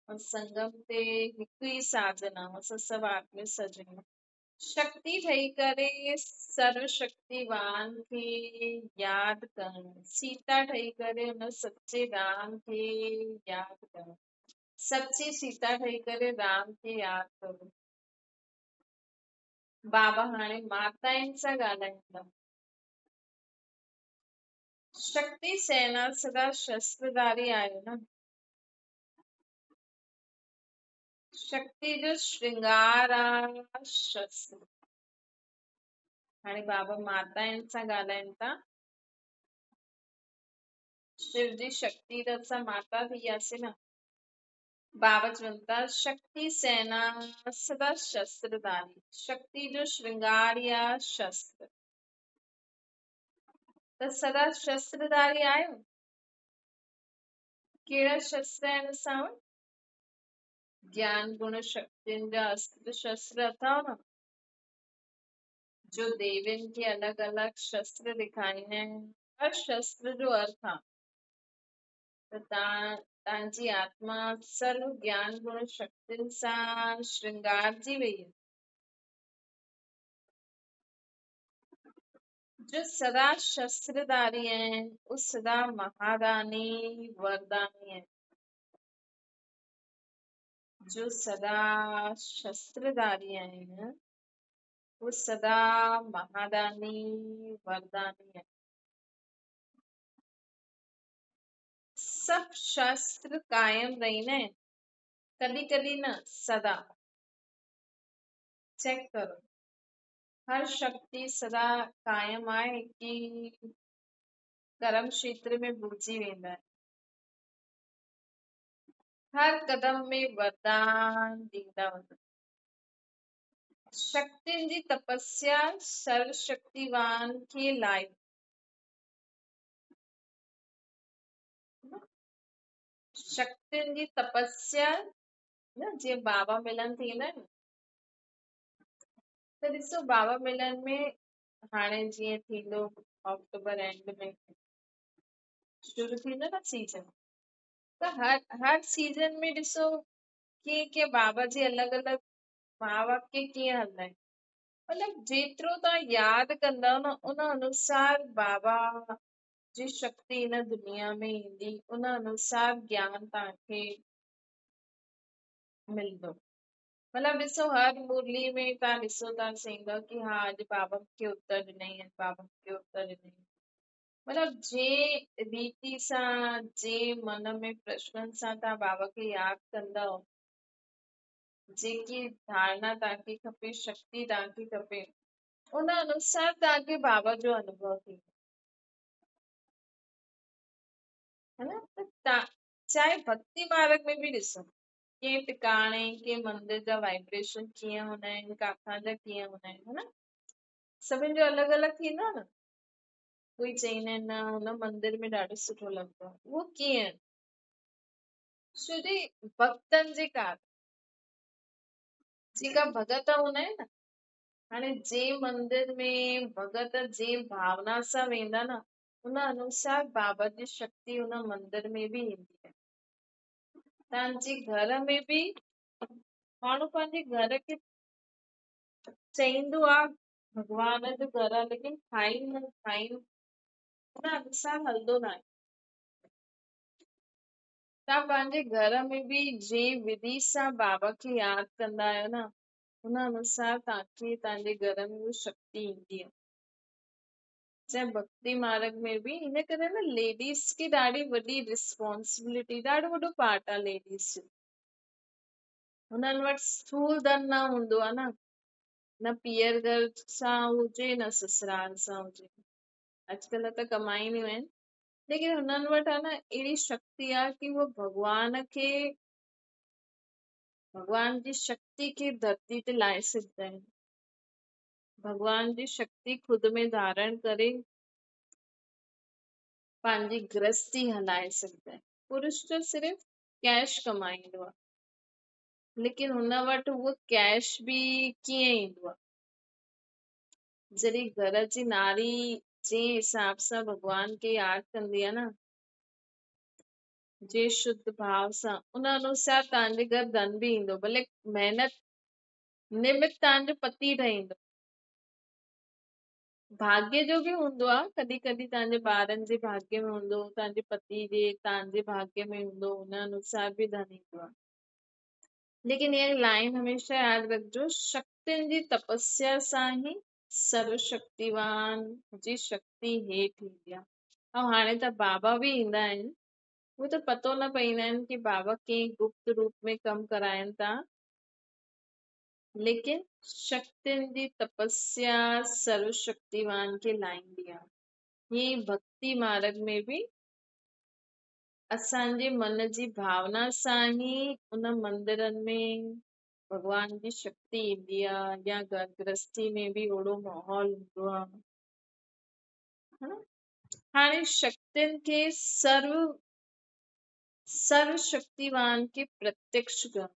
Speaker 1: और संगम ते हिकु ई साजन आहे, असां सभु आत्मी सजन। शक्ति ठही करे सर्वशक्तिवान खे यादि कनि, सीता ठही करे हुन सचे राम खे यादि कनि। सची सीता ठही करे राम खे यादि करो। बाबा हाणे माताउनि सां ॻाल्हाईंदा। शक्ति सेना सदा शस्त्रधारी आहियो न। शक्ति जो श्रृंगार आहे शस्त्र। हाणे बाबा माताउनि सां ॻाल्हाइनि था। शिव जी शक्ति त असां माता थी वियासीं न। बाबा चवनि था शक्ति सेना सदा शस्त्रधारी, शक्ति जो श्रृंगार या शस्त्र। त सदा शस्त्रधारी आहियो। कहिड़ा शस्त्र आहिनि असां वटि? ज्ञान गुण शक्तियुनि जा अस्त्र शस्त्र अथव न, जो देवियुनि खे अलॻि अलॻि शस्त्र ॾेखारींदा आहिनि। हर शस्त्र जो अर्थ आहे त तव्हांजी आत्मा सर्व ज्ञान गुण शक्तियुनि सां श्रृंगारजी वई आहे। जो सदा शस्त्रधारी आहिनि उहे सदा महादानी वरदानी आहिनि। जो सदा शस्त्रधारी आहिनि वो सदा महादानी वरदानी है। सब शस्त्र कायम रहना है, कभी कभी न सदा। चेक करो हर शक्ति सदा कायम आहे कि कर्म क्षेत्र में भुलिजी वेंदा है। हर कदम में वरदान ॾींदा वञो। शक्तियुनि जी तपस्या सर्वशक्तिवान खे लाइ। शक्तियुनि जी तपस्या न, जीअं बाबा मिलन थींदा आहिनि त ॾिसो बाबा मिलन में हाणे जीअं थींदो अक्टूबर एंड में शुरू थींदो न सीजन, त हर सीजन में ॾिसो कीअं कीअं बाबा जी अलॻि अलॻि महावाक्य कीअं हलंदा आहिनि। मतलब जेतिरो तव्हां यादि कंदव न उन अनुसार बाबा जी शक्ति इन दुनिया में ईंदी, उन अनुसार ज्ञान तव्हांखे मिलंदो। मतलब ॾिसो हर मुरली में तव्हां ॾिसो था चईंदव कि हा अॼु बाबा मूंखे उत्तर ॾिनई, अॼु बाबा मूंखे उत्तर ॾिनई। मतलब जे रीति सां जे मन में प्रश्ननि सां तव्हां बाबा खे यादि कंदव, जेकी धारणा तव्हांखे खपे, शक्ति तव्हांखे खपे, उन अनुसार तव्हांखे बाबा जो अनुभव थींदो, है न। त तव्हां चाहे भक्ति मार्ग में बि ॾिसो के टिकाणे के मंदिर जा वाइब्रेशन कीअं हूंदा आहिनि, काथां जा कीअं हूंदा आहिनि, है न। सभिनि जो अलॻि अलॻि थींदो आहे न। कोई चईंदा आहिनि न हुन मंदिर में ॾाढो सुठो लॻंदो आहे, उहो कीअं? छो जे भक्तनि जे कारण। जेका भगत हूंदा आहिनि न, हाणे जे मंदिर में भगत जे भावना सां वेंदा न, उन अनुसार बाबा जी शक्ति उन मंदिर में बि ईंदी आहे। तव्हांजे घर में बि माण्हू पंहिंजे घर खे चईंदो आहे भॻवान जो घर आहे, लेकिन ठाहींदो उन अनुसार हलंदो न आहे। तव्हां पंहिंजे घर में बि जे विधि सां बाबा खे यादि कंदा आहियो न, उन अनुसार तव्हांखे तव्हांजे घर में उहा शक्ति ईंदी आहे। चाहे भक्ति मार्ग में बि इन करे न लेडीस खे ॾाढी वॾी रिस्पॉन्सिबिलिटी, ॾाढो वॾो पार्ट आहे लेडीस जो। हुननि वटि स्थूल धन न हूंदो आहे न पीअर घर सां हुजे न ससुराल सां हुजे। अॼुकल्ह त कमाईंदियूं आहिनि, लेकिन हुननि वटि आहे न अहिड़ी शक्ति आहे कि उहो भगवान जी शक्ति खे धरती ते लाहे सघंदा आहिनि। भगवान जी शक्ति खुद में धारण करे पंहिंजी गृहस्थी हलाए सघंदा आहिनि। पुरुष त सिर्फ़ कैश कमाईंदो आहे, लेकिन हुन वटि उहो कैश बि कीअं ईंदो आहे, जॾहिं घर जी नारी जे हिसाब सां भगवान खे यादि कंदी आहे न, जे शुद्ध भाव सां, उन अनुसार तव्हांजे घर धन बि ईंदो। भले महिनत निमित तव्हांजो पति ठहींदो। भाग्य जो बि हूंदो आहे, कॾहिं कॾहिं तव्हांजे ॿारनि जे भाग्य में हूंदो, तव्हांजे पति जे तव्हांजे भाग्य में हूंदो, हुन अनुसार बि धन ईंदो आहे। लेकिन ये लाइन हमेशा यादि रखिजो, शक्तियुनि जी तपस्या सां ई सर्वशक्तिवान जी शक्ति हेठि ईंदी आहे। ऐं हाणे त बाबा बि ईंदा आहिनि, उहो त पतो न पवंदा आहिनि कि बाबा कंहिं गुप्त रूप में कमु कराइनि था, लेकिन शक्तियुनि जी तपस्या सर्वशक्तिवान खे लाहींदी आहे। हीअं भक्ति मार्ग में बि असांजे मन जी भावना सां ई उन मंदिरनि में भगवान जी शक्ति ईंदी आहे, या घर गृहस्थी में बि ओड़ो माहौल हूंदो आहे। हाणे शक्तियुनि खे सर्वशक्तिवान खे प्रत्यक्ष करणु।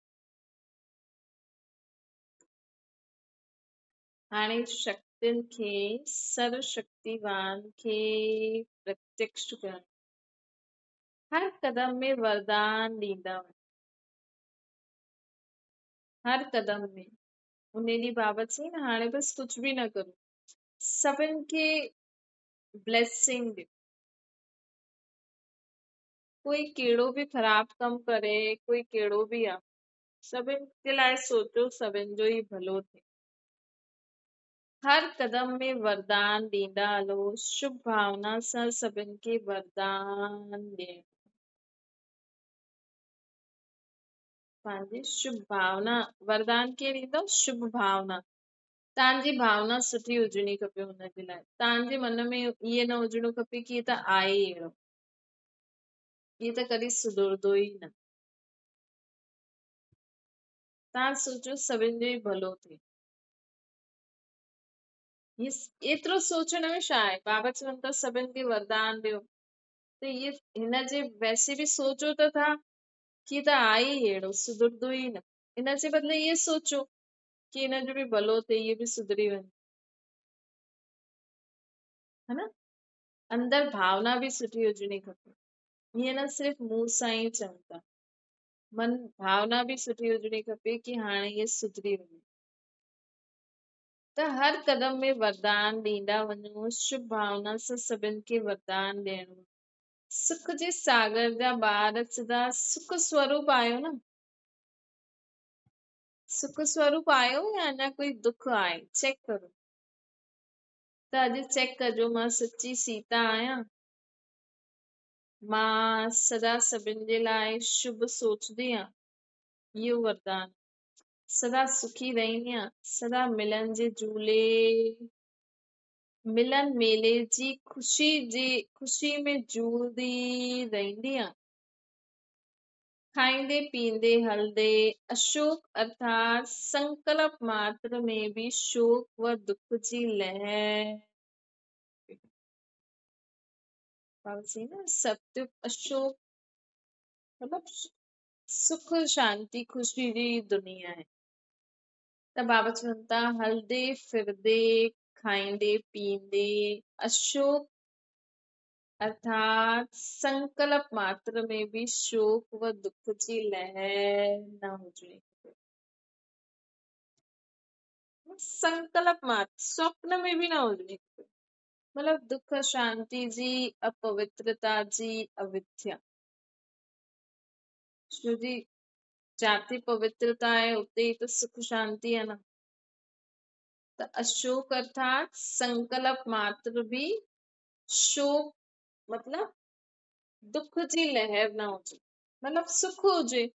Speaker 1: हाणे शक्तियुनि खे सर्वशक्तिवान खे प्रत्यक्ष करणु, हर कदम में वरदान ॾींदा वञो, हर कदम में। उन ॾींहुं बाबा चई न, हाणे बसि कुझु बि न करो, सभिनि खे ब्लेसिंग ॾियो। कोई कहिड़ो बि ख़राब कमु करे, कोई कहिड़ो बि आहे, सभिनि जे लाइ सोचो सभिनि जो ई भलो थिए। हर कदम में वरदान ॾींदा हलो, शुभ भावना सां सभिनि खे वरदान ॾियणु। पंहिंजी शुभ भावना, वरदान कीअं ॾींदव? शुभ भावना। तव्हांजी भावना सुठी हुजणी खपे हुनजे लाइ। तव्हांजे मन में इहे न हुजणो खपे कि त आहे ई अहिड़ो, इहे त कॾहिं सुधरंदो ई न। तव्हां सोचो सभिनि जो ई भलो थिए, एतिरो सोचण में छा आहे? बाबा चवनि था सभिनि खे वरदान ॾियो, त इहे हिनजे वैसे बि सोचो त था कि त आहे ई अहिड़ो, सुधरंदो ई न। हिनजे बदिले इहे सोचो कि हिनजो बि भलो थिए, इहे बि सुधरी वञे, है न? अंदर भावना बि सुठी हुजणी खपे, हीअं न सिर्फ़ मुंहं सां ई चवनि था। मन भावना बि सुठी हुजणी खपे कि हाणे इहे सुधरी वञे। त हर कदम में वरदान ॾींदा वञो, शुभ भावना सां सभिनि खे वरदान ॾियणो। सुख जे सागर जा ॿार सदा सुख स्वरूप आहियो न? सुख स्वरूप आहियो या अञा कोई दुख आहे? चेक करो। त अॼु चेक कजो, मां सची सीता आहियां? मां सदा सभिनि जे लाइ शुभ सोचदी आहियां? इहो वरदान। सदा सुखी रहंदी आहियां? सदा मिलन मेले जी ख़ुशी में झूलदी रहंदी आहियां? खाईंदे पींदे हलदे अशोक अर्थात संकल्प मात्र में भी शोक व दुख जी लहर। सत्य अशोक मतलब सुख शांति खुशी जी दुनिया है। त बाबा चवनि था हलदे फिरदे खाईंदे पींदे अशोक अर्थात संकल्प मात्र में भी शोक व दुख जी लहर न हुजे। संकल्प मात्र स्वप्न में भी ना हुजे, मतलब दुख शांति जी अपवित्रता जी अविद्या। जो जी जाति पवित्रता है उते ही तो सुख शांति है ना। तो अशोक अर्थात संकल्प मात्र भी शोक मतलब दुख जी लहर न हुजे, मतलब सुख हुजे।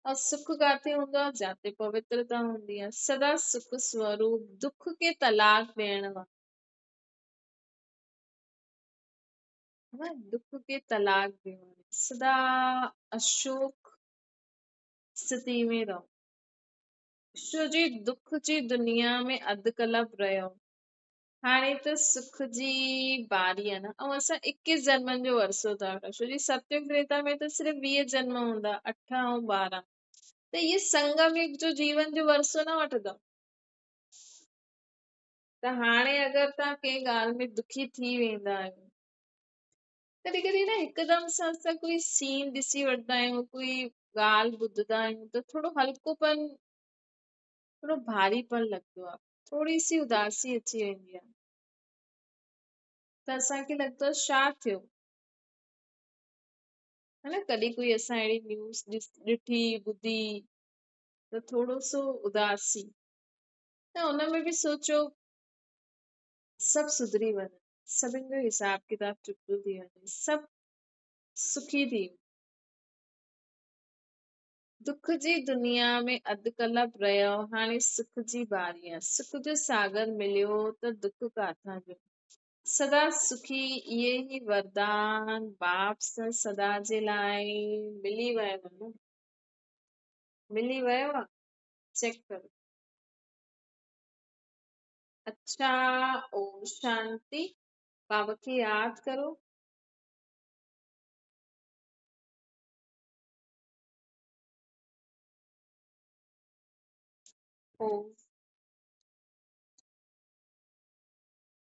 Speaker 1: और सुख काथे हूंदो आहे जाते पवित्रता हूंदी आहे। सदा सुख स्वरूप दुख के तलाक ॾियण वारो, है ना, दुख के तलाक ॾियण वारो। सदा अशोक स्थिति में रहो। छो जी दुख जी दुनिया में अधु कलप रहियो, हाणे त सुख जी बारी आहे न। ऐं असां 21 जन्मनि जो वरसो था वठूं, छो जी सत्युग त्रेता में त सिर्फ़ 20 जन्म हूंदा, 8 ऐं 12। त इहे संगम युग जो जीवन जो वरसो न वठंदव। त हाणे अगरि तव्हां कंहिं ॻाल्हि में दुखी थी वेंदा आहियो, कॾहिं कॾहिं न हिकदम सां असां कोई सीन ॾिसी वठंदा आहियूं, कोई ॻाल्हि ॿुधंदा आहियूं त थोरो हल्कोपन, थोरो भारीपन लॻंदो आहे, थोरी सी उदासी अची वेंदी आहे। त असांखे लॻंदो आहे छा थियो, है न। कॾहिं कोई असां अहिड़ी न्यूज़ ॾिठी ॿुधी त थोरो सो उदासी, त हुन में बि सोचो सभु सुधरी वञे, सभिनि जो हिसाब किताब चुकतो थी वञे, सभु सुखी थी। दुख जी दुनिया में अधु कलप रहियो, हाणे सुख जी बारी आहे। सुख जो सागर मिलियो त दुख काथां जो। सदा सुखी इहे ई वरदान बाप सां सदा जे लाइ मिली वियो न, मिली वियो आहे। चेक करो। अच्छा, ओम शांति। बाबा खे यादि करो। ओम